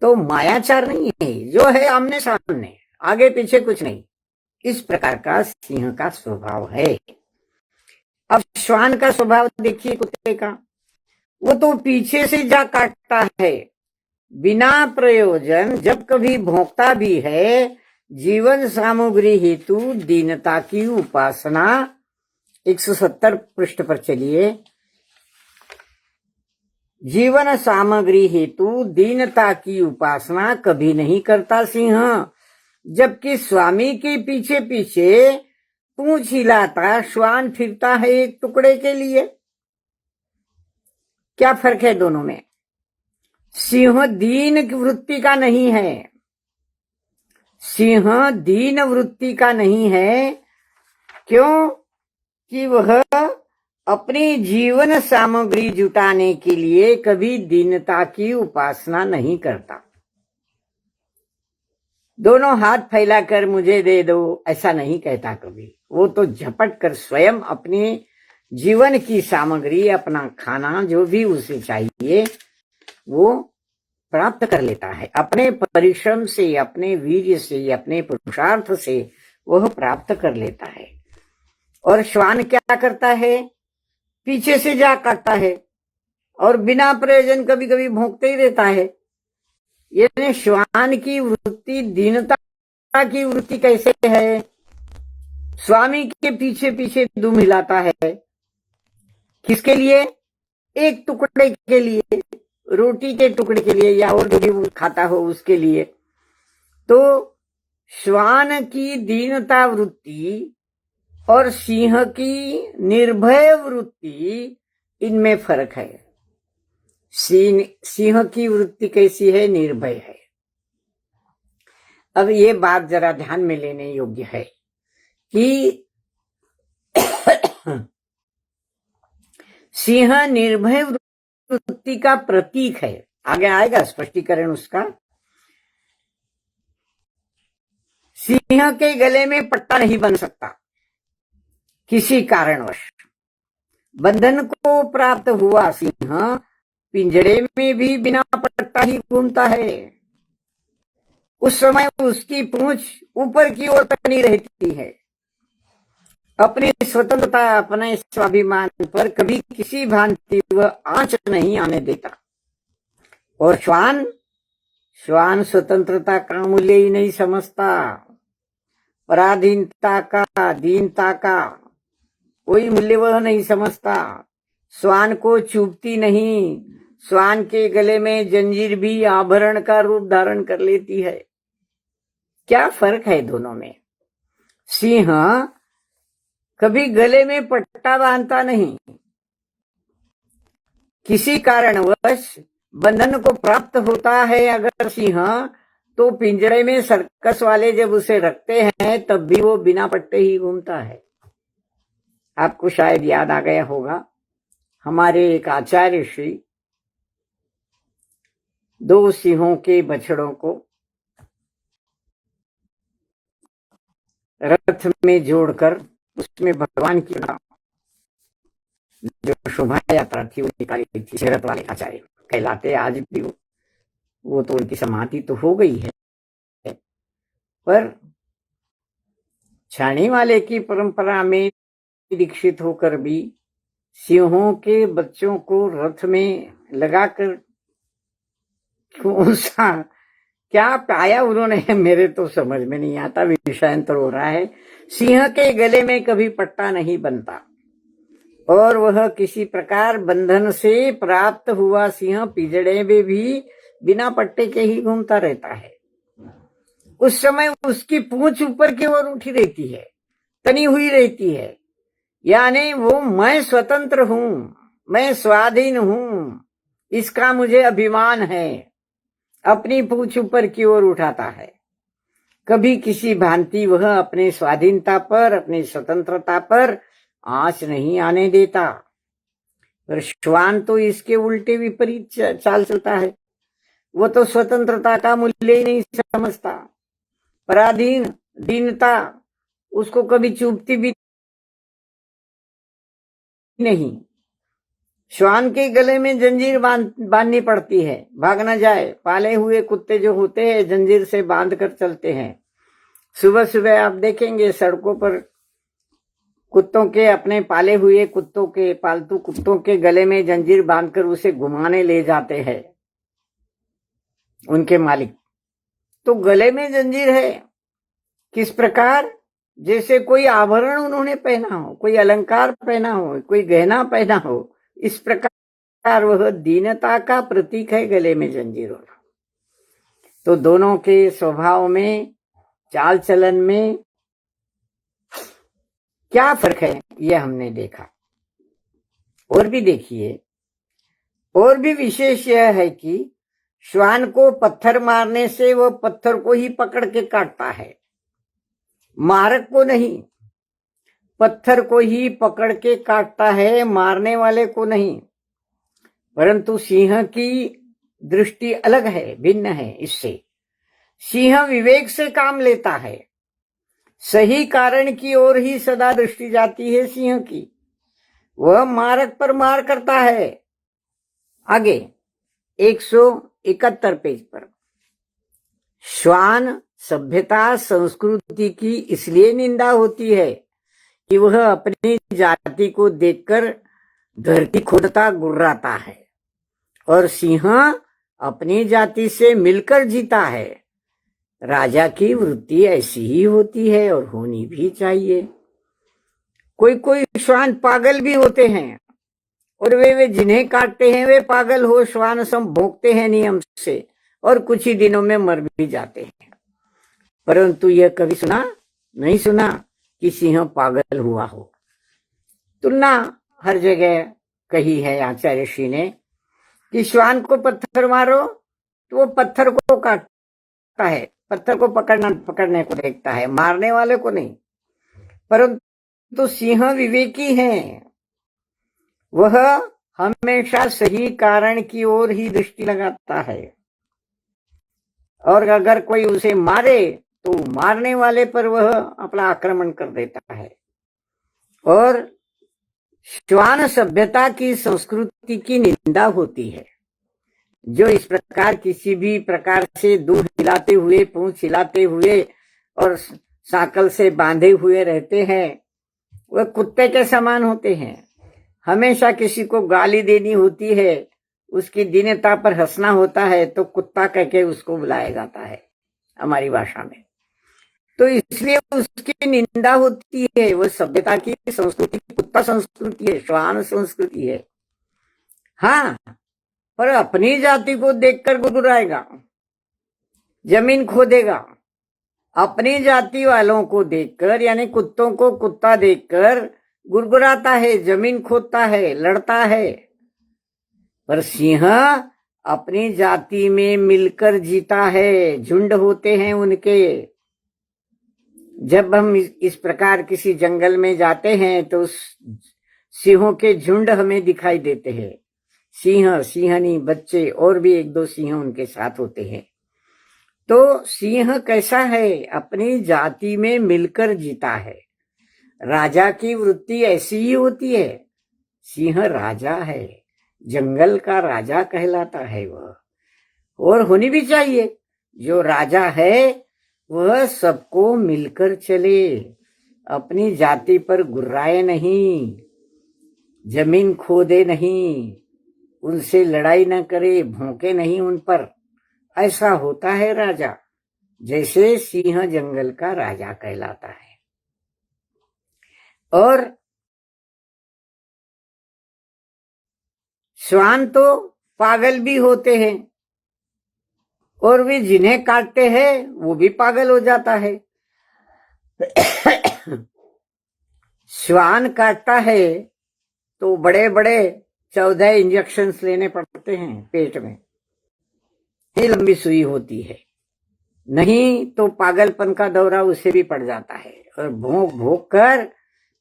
Speaker 1: तो मायाचार नहीं है, जो है आमने सामने, आगे पीछे कुछ नहीं। इस प्रकार का सिंह का स्वभाव है। अब श्वान का स्वभाव देखिए, कुत्ते का, वो तो पीछे से जा काटता है, बिना प्रयोजन, जब कभी भोंकता भी है। जीवन सामग्री हेतु दीनता की उपासना, 170 पृष्ठ पर चलिए। जीवन सामग्री हेतु दीनता की उपासना कभी नहीं करता सिंह, जबकि स्वामी के पीछे पीछे पूंछ हिलाता श्वान फिरता है एक टुकड़े के लिए। क्या फर्क है दोनों में? सिंह दीन वृत्ति का नहीं है, सिंह दीन वृत्ति का नहीं है। क्यों? कि वह अपनी जीवन सामग्री जुटाने के लिए कभी दीनता की उपासना नहीं करता। दोनों हाथ फैलाकर मुझे दे दो ऐसा नहीं कहता कभी। वो तो झपट कर स्वयं अपने जीवन की सामग्री, अपना खाना, जो भी उसे चाहिए वो प्राप्त कर लेता है। अपने परिश्रम से, अपने वीर्य से, अपने पुरुषार्थ से वह प्राप्त कर लेता है। और श्वान क्या करता है? पीछे से जा काटता है, और बिना प्रयोजन कभी कभी भौंकते ही रहता है। यानी श्वान की वृत्ति दीनता की वृत्ति कैसे है? स्वामी के पीछे पीछे दुम हिलाता है। किसके लिए? एक टुकड़े के लिए, रोटी के टुकड़े के लिए, या और जो भी खाता हो उसके लिए। तो श्वान की दीनता वृत्ति और सिंह की निर्भय वृत्ति, इनमें फर्क है। सिंह की वृत्ति कैसी है? निर्भय है। अब ये बात जरा ध्यान में लेने योग्य है कि सिंह निर्भय वृत्ति का प्रतीक है। आगे आएगा स्पष्टीकरण उसका। सिंह के गले में पट्टा नहीं बन सकता किसी कारणवश। बंधन को प्राप्त हुआ सिंह पिंजड़े में भी बिना पट्टा ही घूमता है। उस समय उसकी पूंछ ऊपर की ओर तनी रहती है। अपनी स्वतंत्रता, अपने स्वाभिमान पर कभी किसी भांति वह आंच नहीं आने देता। और श्वान स्वतंत्रता का मूल्य ही नहीं समझता। पराधीनता का, दीनता का कोई मूल्य वह नहीं समझता। श्वान को चुभती नहीं। श्वान के गले में जंजीर भी आभरण का रूप धारण कर लेती है। क्या फर्क है दोनों में? सिंह कभी गले में पट्टा बांधता नहीं। किसी कारणवश बंधन को प्राप्त होता है अगर सिंह, तो पिंजरे में सर्कस वाले जब उसे रखते हैं तब भी वो बिना पट्टे ही घूमता है। आपको शायद याद आ गया होगा, हमारे एक आचार्य श्री दो सिंहों के बछड़ों को रथ में जोड़कर उसमें भगवान की जो शोभा यात्रा थी वो निकाली थी। शरत वाले आचार्य कहलाते आज भी वो तो उनकी समाधि तो हो गई है, पर छाणी वाले की परंपरा में दीक्षित होकर भी सिंहों के बच्चों को रथ में लगाकर कौन सा क्या पाया उन्होंने, मेरे तो समझ में नहीं आता। विषयांतर हो रहा है। सिंह के गले में कभी पट्टा नहीं बनता और वह किसी प्रकार बंधन से प्राप्त हुआ सिंह पिंजड़े में भी बिना पट्टे के ही घूमता रहता है। उस समय उसकी पूंछ ऊपर की ओर उठी रहती है, तनी हुई रहती है, यानी वो मैं स्वतंत्र हूं, मैं स्वाधीन हूं, इसका मुझे अभिमान है। अपनी पूंछ ऊपर की ओर उठाता है। कभी किसी भांति वह अपने स्वाधीनता पर, अपनी स्वतंत्रता पर आंच नहीं आने देता। पर श्वान तो इसके उल्टे विपरीत चाल चलता है। वो तो स्वतंत्रता का मूल्य ही नहीं समझता। पराधीन, दीनता उसको कभी चुभती भी नहीं। श्वान के गले में जंजीर बांधनी पड़ती है, भाग न जाए। पाले हुए कुत्ते जो होते हैं जंजीर से बांध कर चलते हैं। सुबह सुबह आप देखेंगे सड़कों पर कुत्तों के, अपने पाले हुए कुत्तों के, पालतू कुत्तों के गले में जंजीर बांधकर उसे घुमाने ले जाते हैं उनके मालिक। तो गले में जंजीर है किस प्रकार? जैसे कोई आभरण उन्होंने पहना हो, कोई अलंकार पहना हो, कोई गहना पहना हो। इस प्रकार वह दीनता का प्रतीक है गले में जंजीर होना। तो दोनों के स्वभाव में, चाल चलन में क्या फर्क है यह हमने देखा। और भी देखिए, और भी विशेष यह है कि श्वान को पत्थर मारने से वह पत्थर को ही पकड़ के काटता है, मारक को नहीं। पत्थर को ही पकड़ के काटता है, मारने वाले को नहीं। परंतु सिंह की दृष्टि अलग है, भिन्न है इससे। सिंह विवेक से काम लेता है, सही कारण की ओर ही सदा दृष्टि जाती है सिंह की। वह मारक पर मार करता है। आगे 171 पेज पर, श्वान सभ्यता संस्कृति की इसलिए निंदा होती है कि वह अपनी जाति को देखकर धरती खोदता गुर्राता है, और सिंह अपनी जाति से मिलकर जीता है। राजा की वृत्ति ऐसी ही होती है और होनी भी चाहिए। कोई कोई श्वान पागल भी होते हैं, और वे जिन्हें काटते हैं वे पागल हो श्वान सम भोंकते हैं नियम से, और कुछ ही दिनों में मर भी जाते हैं। परंतु यह कभी नहीं सुना कि सिंह पागल हुआ हो। तुलना हर जगह कही है आचार्य श्री ने कि श्वान को पत्थर मारो तो वो पत्थर को काटता है, पत्थर को पकड़ने को देखता है, मारने वाले को नहीं। परंतु सिंह विवेकी है, वह हमेशा सही कारण की ओर ही दृष्टि लगाता है। और अगर कोई उसे मारे तो मारने वाले पर वह अपना आक्रमण कर देता है। और श्वान सभ्यता की संस्कृति की निंदा होती है। जो इस प्रकार किसी भी प्रकार से दूध हिलाते हुए, पूंछ हिलाते हुए और साकल से बांधे हुए रहते हैं, वह कुत्ते के समान होते हैं। हमेशा किसी को गाली देनी होती है, उसकी दीनता पर हंसना होता है, तो कुत्ता कह के उसको बुलाया जाता है हमारी भाषा में। तो इसलिए उसकी निंदा होती है। वह सभ्यता की संस्कृति कुत्ता संस्कृति है, श्वान संस्कृति है। हाँ, पर अपनी जाति को देखकर गुर्राएगा, जमीन खोदेगा। अपनी जाति वालों को देखकर, यानी कुत्तों को कुत्ता देखकर गुरगुराता है, जमीन खोदता है, लड़ता है। पर सिंह अपनी जाति में मिलकर जीता है, झुंड होते हैं उनके। जब हम इस प्रकार किसी जंगल में जाते हैं तो सिंहों के झुंड हमें दिखाई देते हैं। सिंह, सिंहनी, बच्चे और भी एक दो सिंह उनके साथ होते हैं। तो सिंह कैसा है? अपनी जाति में मिलकर जीता है। राजा की वृत्ति ऐसी ही होती है। सिंह राजा है, जंगल का राजा कहलाता है वह, और होनी भी चाहिए। जो राजा है वह सबको मिलकर चले, अपनी जाति पर गुर्राए नहीं, जमीन खोदे नहीं, उनसे लड़ाई न करे, भौंके नहीं उन पर। ऐसा होता है राजा। जैसे सिंह जंगल का राजा कहलाता है। और श्वान तो पागल भी होते हैं, और वे जिन्हें काटते हैं वो भी पागल हो जाता है। श्वान काटता है तो बड़े बड़े 14 इंजेक्शंस लेने पड़ते हैं पेट में, ये लंबी सुई होती है। नहीं तो पागलपन का दौरा उसे भी पड़ जाता है। और भोंक भोंक कर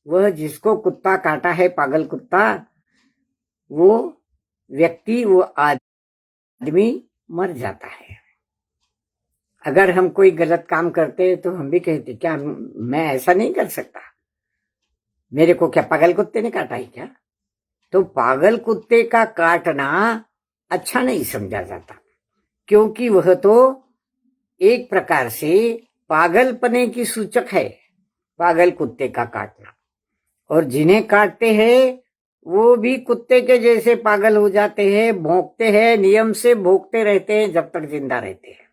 Speaker 1: वह जिसको कुत्ता काटा है, पागल कुत्ता, वो व्यक्ति, वो आदमी मर जाता है। अगर हम कोई गलत काम करते हैं तो हम भी कहते, क्या मैं ऐसा नहीं कर सकता? मेरे को क्या पागल कुत्ते ने काटा है क्या? तो पागल कुत्ते का काटना अच्छा नहीं समझा जाता, क्योंकि वह तो एक प्रकार से पागलपने की सूचक है, पागल कुत्ते का काटना। और जिन्हें काटते हैं वो भी कुत्ते के जैसे पागल हो जाते हैं, भौंकते हैं, नियम से भौंकते रहते हैं जब तक जिंदा रहते हैं।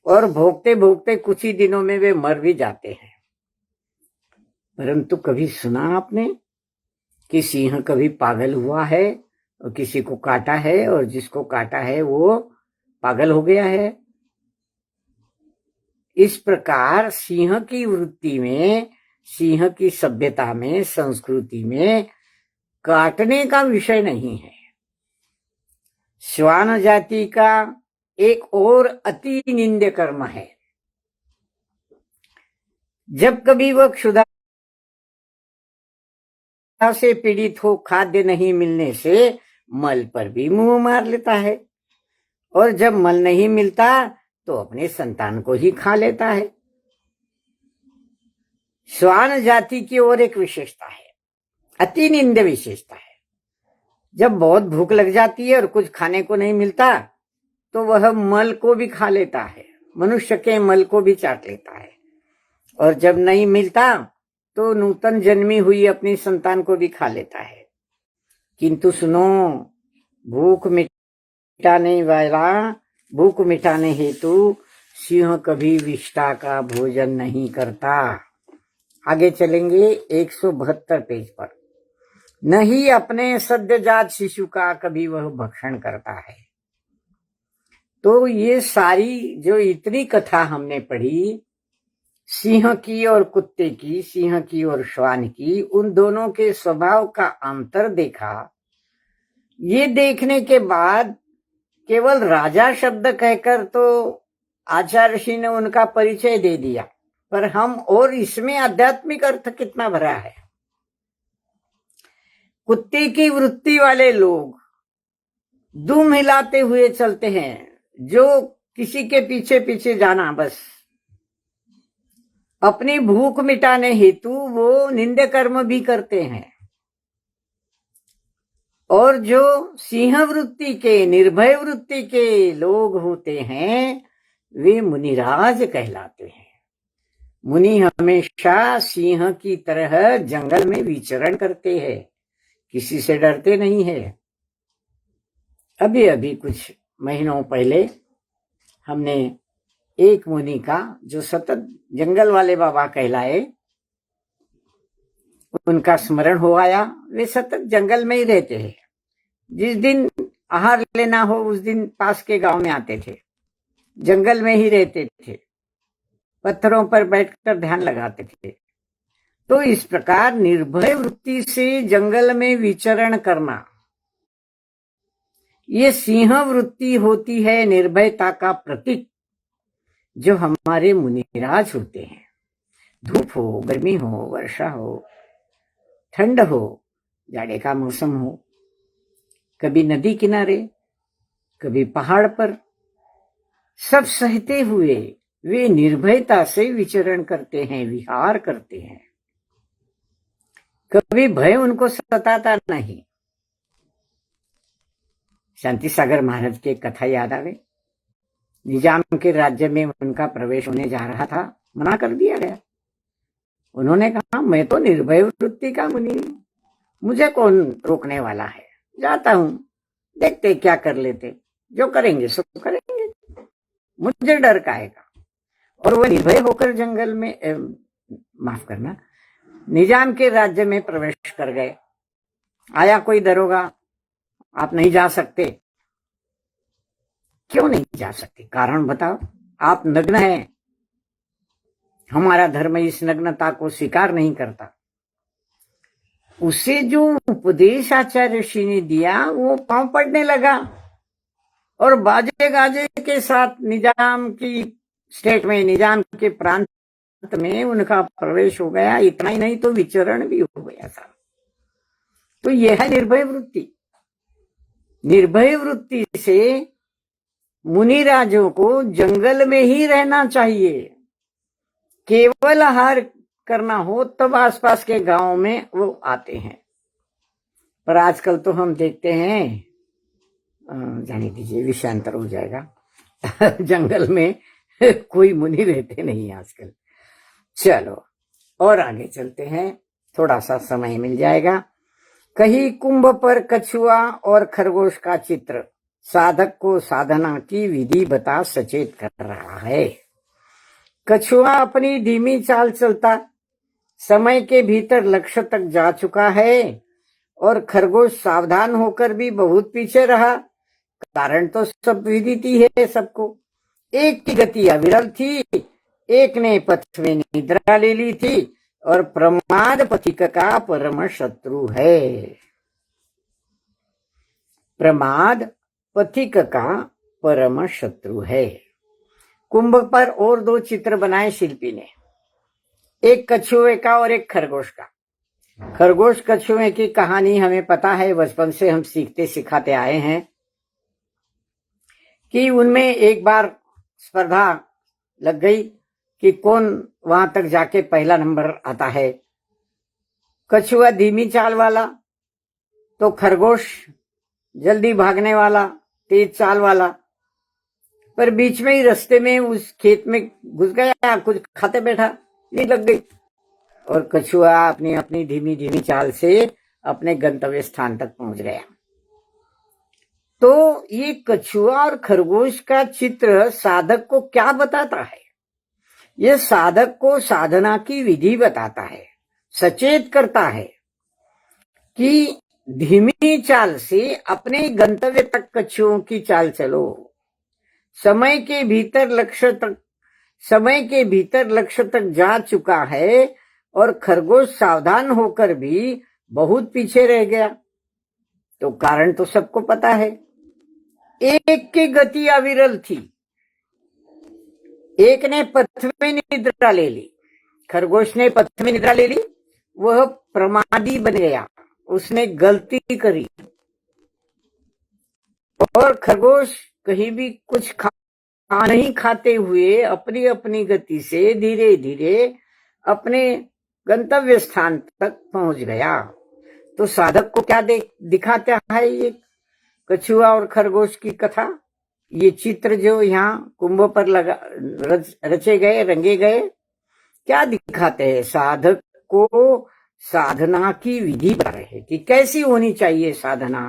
Speaker 1: और भौंकते भौंकते कुछ ही दिनों में वे मर भी जाते हैं। परंतु कभी सुना आपने कि सिंह कभी पागल हुआ है और किसी को काटा है, और जिसको काटा है वो पागल हो गया है? इस प्रकार सिंह की वृत्ति में, सिंह की सभ्यता में, संस्कृति में काटने का विषय नहीं है। श्वान जाति का एक और अति निंद्य कर्म है। जब कभी वह क्षुधा से पीड़ित हो, खाद्य नहीं मिलने से मल पर भी मुंह मार लेता है, और जब मल नहीं मिलता तो अपने संतान को ही खा लेता है। श्वान जाति की और एक विशेषता है, अति निंद्य विशेषता है। जब बहुत भूख लग जाती है और कुछ खाने को नहीं मिलता तो वह मल को भी खा लेता है, मनुष्य के मल को भी चाट लेता है। और जब नहीं मिलता तो नूतन जन्मी हुई अपनी संतान को भी खा लेता है। किंतु सुनो, भूख मिटाने हेतु सिंह कभी विष्ठा का भोजन नहीं करता। आगे चलेंगे 172 पेज पर। नहीं अपने सद्यजात शिशु का कभी वह भक्षण करता है। तो ये सारी जो इतनी कथा हमने पढ़ी, सिंह की और कुत्ते की, सिंह की और श्वान की, उन दोनों के स्वभाव का अंतर देखा। ये देखने के बाद केवल राजा शब्द कहकर तो आचार्य ऋषि ने उनका परिचय दे दिया, पर हम और इसमें आध्यात्मिक अर्थ कितना भरा है। कुत्ते की वृत्ति वाले लोग दुम हिलाते हुए चलते हैं, जो किसी के पीछे पीछे जाना बस, अपनी भूख मिटाने हेतु वो निंद्य कर्म भी करते हैं। और जो सिंह वृत्ति के, निर्भय वृत्ति के लोग होते हैं वे मुनिराज कहलाते हैं। मुनि हमेशा सिंह की तरह जंगल में विचरण करते हैं, किसी से डरते नहीं है। अभी अभी कुछ महीनों पहले हमने एक मुनि का, जो सतत जंगल वाले बाबा कहलाए, उनका स्मरण हो आया। वे सतत जंगल में ही रहते हैं। जिस दिन आहार लेना हो उस दिन पास के गांव में आते थे, जंगल में ही रहते थे, पत्थरों पर बैठकर ध्यान लगाते थे। तो इस प्रकार निर्भय वृत्ति से जंगल में विचरण करना, ये सिंह वृत्ति होती है, निर्भयता का प्रतीक, जो हमारे मुनिराज होते हैं। धूप हो, गर्मी हो, वर्षा हो, ठंड हो, जाड़े का मौसम हो, कभी नदी किनारे, कभी पहाड़ पर, सब सहते हुए वे निर्भयता से विचरण करते हैं, विहार करते हैं। कभी भय उनको सताता नहीं। शांति सागर महाराज की कथा याद आ गई। निजाम के राज्य में उनका प्रवेश होने जा रहा था, मना कर दिया गया। उन्होंने कहा, मैं तो निर्भय वृत्ति का मुनि हूं, मुझे कौन रोकने वाला है, जाता हूं, देखते क्या कर लेते, जो करेंगे सो करेंगे, मुझे डर काहेगा। और वह निर्भय होकर जंगल में, माफ करना, निजाम के राज्य में प्रवेश कर गए। आया कोई दरोगा, आप नहीं जा सकते। क्यों नहीं जा सकते? कारण बताओ। आप नग्न हैं, हमारा धर्म इस नग्नता को स्वीकार नहीं करता। उसे जो उपदेश आचार्य ऋषि ने दिया वो पांव पड़ने लगा और बाजे गाजे के साथ निजाम की स्टेट में, निजाम के प्रांत में उनका प्रवेश हो गया। इतना ही नहीं तो विचरण भी हो गया था। तो यह है निर्भय वृत्ति। निर्भय वृत्ति से मुनिराजों को जंगल में ही रहना चाहिए। केवल आहार करना हो तब आसपास के गांव में वो आते हैं। पर आजकल तो हम देखते हैं, जाने दीजिए, विषयांतर हो जाएगा, जंगल में कोई मुनि रहते नहीं आजकल। चलो और आगे चलते हैं, थोड़ा सा समय मिल जाएगा। कहीं कुंभ पर कछुआ और खरगोश का चित्र साधक को साधना की विधि बता सचेत कर रहा है। कछुआ अपनी धीमी चाल चलता, समय के भीतर लक्ष्य तक जा चुका है, और खरगोश सावधान होकर भी बहुत पीछे रहा। कारण तो सब विदित ही है सबको। एक की गति अविरल थी, एक ने पथ में निद्रा ले ली थी, और प्रमाद पथिक का परम शत्रु है। प्रमाद पथिक का परम शत्रु है। कुंभ पर और दो चित्र बनाए शिल्पी ने, एक कछुए का और एक खरगोश का। खरगोश कछुए की कहानी हमें पता है, बचपन से हम सीखते सिखाते आए हैं कि उनमें एक बार स्पर्धा लग गई कि कौन वहां तक जाके पहला नंबर आता है। कछुआ धीमी चाल वाला, तो खरगोश जल्दी भागने वाला, तेज चाल वाला। पर बीच में ही रास्ते में उस खेत में घुस गया, कुछ खाते बैठा, नींद लग गई, और कछुआ अपनी अपनी धीमी धीमी चाल से अपने गंतव्य स्थान तक पहुंच गया। तो ये कछुआ और खरगोश का चित्र साधक को क्या बताता है? ये साधक को साधना की विधि बताता है, सचेत करता है कि धीमी चाल से अपने गंतव्य तक कछुओं की चाल चलो। समय के भीतर लक्ष्य तक जा चुका है, और खरगोश सावधान होकर भी बहुत पीछे रह गया। तो कारण तो सबको पता है। एक की गति अविरल थी, एक ने पथ में निद्रा ले ली। खरगोश ने पथ में निद्रा ले ली, वह प्रमादी बन गया, उसने गलती करी। और खरगोश कहीं भी कुछ नहीं खाते हुए अपनी अपनी गति से धीरे धीरे अपने गंतव्य स्थान तक पहुंच गया। तो साधक को क्या दिखाता है ये कछुआ और खरगोश की कथा? ये चित्र जो यहाँ कुंभ पर रचे गए, रंगे गए, क्या दिखाते हैं? साधक को साधना की विधि बता रहे हैं कि कैसी होनी चाहिए साधना।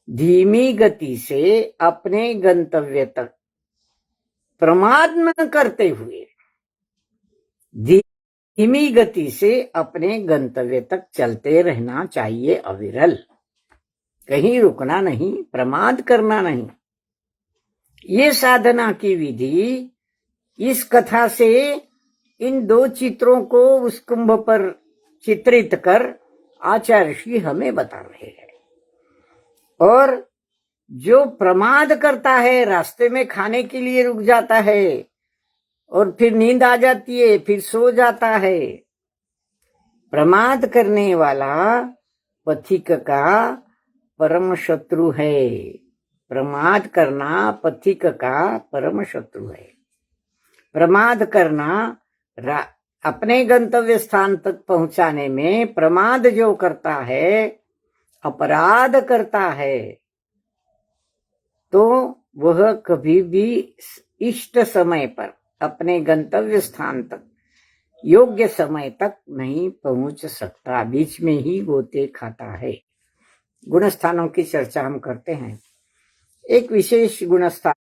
Speaker 1: धीमी गति से अपने गंतव्य तक प्रमाद न करते हुए धीमी गति से अपने गंतव्य तक चलते रहना चाहिए अविरल। कहीं रुकना नहीं, प्रमाद करना नहीं। ये साधना की विधि इस कथा से इन दो चित्रों को उस कुंभ पर चित्रित कर आचार्य ऋषि हमें बता रहे हैं। और जो प्रमाद करता है, रास्ते में खाने के लिए रुक जाता है और फिर नींद आ जाती है, फिर सो जाता है, प्रमाद करने वाला पथिक का परम शत्रु है। प्रमाद करना पथिक का परम शत्रु है। प्रमाद करना अपने गंतव्य स्थान तक पहुंचाने में प्रमाद जो करता है, अपराध करता है, तो वह कभी भी इष्ट समय पर अपने गंतव्य स्थान तक योग्य समय तक नहीं पहुंच सकता, बीच में ही गोते खाता है। गुण स्थानों की चर्चा हम करते हैं। एक विशेष गुण स्थानों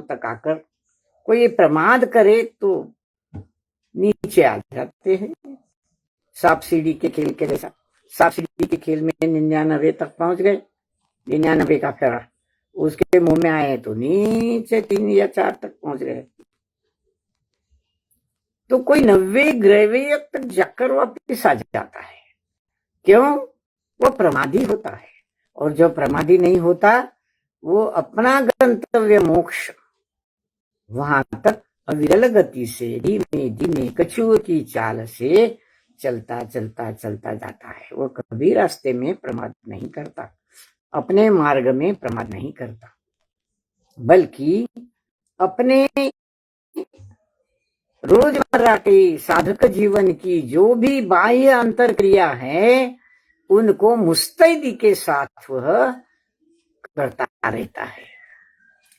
Speaker 1: तक आकर कोई प्रमाद करे तो नीचे आ जाते हैं। सांप सीढ़ी के खेल के जैसा। सांप सीढ़ी के खेल में 99 तक पहुंच गए, 99 का फेरा उसके मुंह में आए तो नीचे 3 या 4 तक पहुंच गए। तो कोई 90 ग्रेवियर तक जाकर वापिस आ जाता है। क्यों? वो प्रमादी होता है। और जो प्रमादी नहीं होता वो अपना गंतव्य मोक्ष वहां तक अविरल गति से धीमे धीमे कछुए की चाल से चलता चलता चलता जाता है। वो कभी रास्ते में प्रमाद नहीं करता, अपने मार्ग में प्रमाद नहीं करता, बल्कि अपने रोजमर्रा के साधक जीवन की जो भी बाह्य अंतर क्रिया है उनको मुस्तैदी के साथ वह करता रहता है,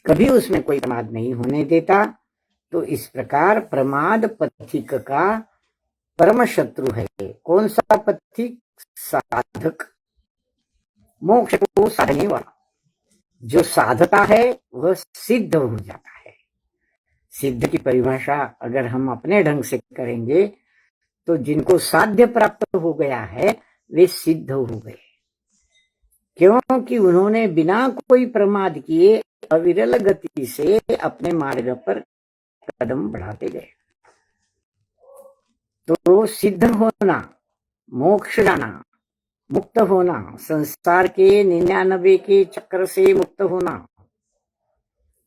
Speaker 1: कभी उसमें कोई प्रमाद नहीं होने देता। तो इस प्रकार प्रमाद पथिक का परम शत्रु है। कौन सा पथिक? साधक, मोक्ष को साधने वाला। जो साधता है वह सिद्ध हो जाता है। सिद्ध की परिभाषा अगर हम अपने ढंग से करेंगे तो जिनको साध्य प्राप्त हो गया है वे सिद्ध हो गए, क्योंकि उन्होंने बिना कोई प्रमाद किए अविरल गति से अपने मार्ग पर कदम बढ़ाते गए। तो सिद्ध होना, मोक्ष जाना, मुक्त होना, संसार के 99 के चक्र से मुक्त होना,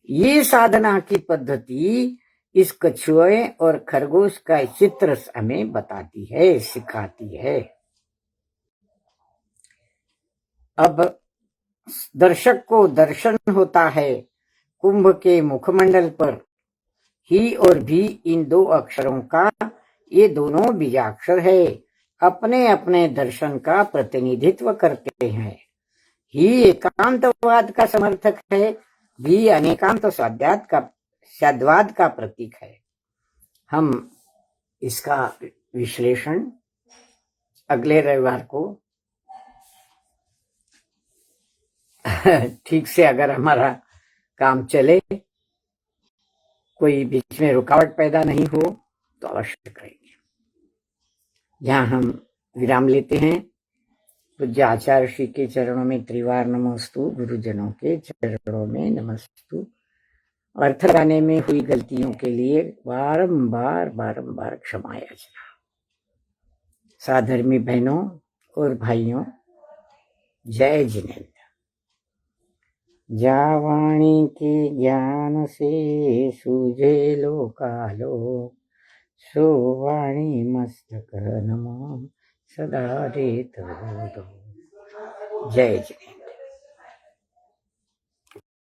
Speaker 1: ये साधना की पद्धति इस कछुए और खरगोश का चित्र हमें बताती है, सिखाती है। अब दर्शक को दर्शन होता है कुंभ के मुखमंडल पर ही और भी इन दो अक्षरों का, ये दोनों बीजाक्षर है, अपने अपने दर्शन का प्रतिनिधित्व करते हैं। ही एकांतवाद का समर्थक है, भी अनेकांत साध्याद का प्रतीक है। हम इसका विश्लेषण अगले रविवार को ठीक से, अगर हमारा काम चले, कोई बीच में रुकावट पैदा नहीं हो तो अवश्य करेंगे। यहाँ हम विराम लेते हैं। पूज्य आचार्य ऋषि के चरणों में त्रिवार नमस्तु, गुरुजनों के चरणों में नमस्तु। अर्थ लगाने में हुई गलतियों के लिए बारंबार क्षमा याचना। साधर्मी बहनों और भाइयों, जय जिनेन्द्र। जा वाणी के ज्ञान से सूझे लोकालोक, सो वाणी मस्तक नमो सदा देत दो। जय जय।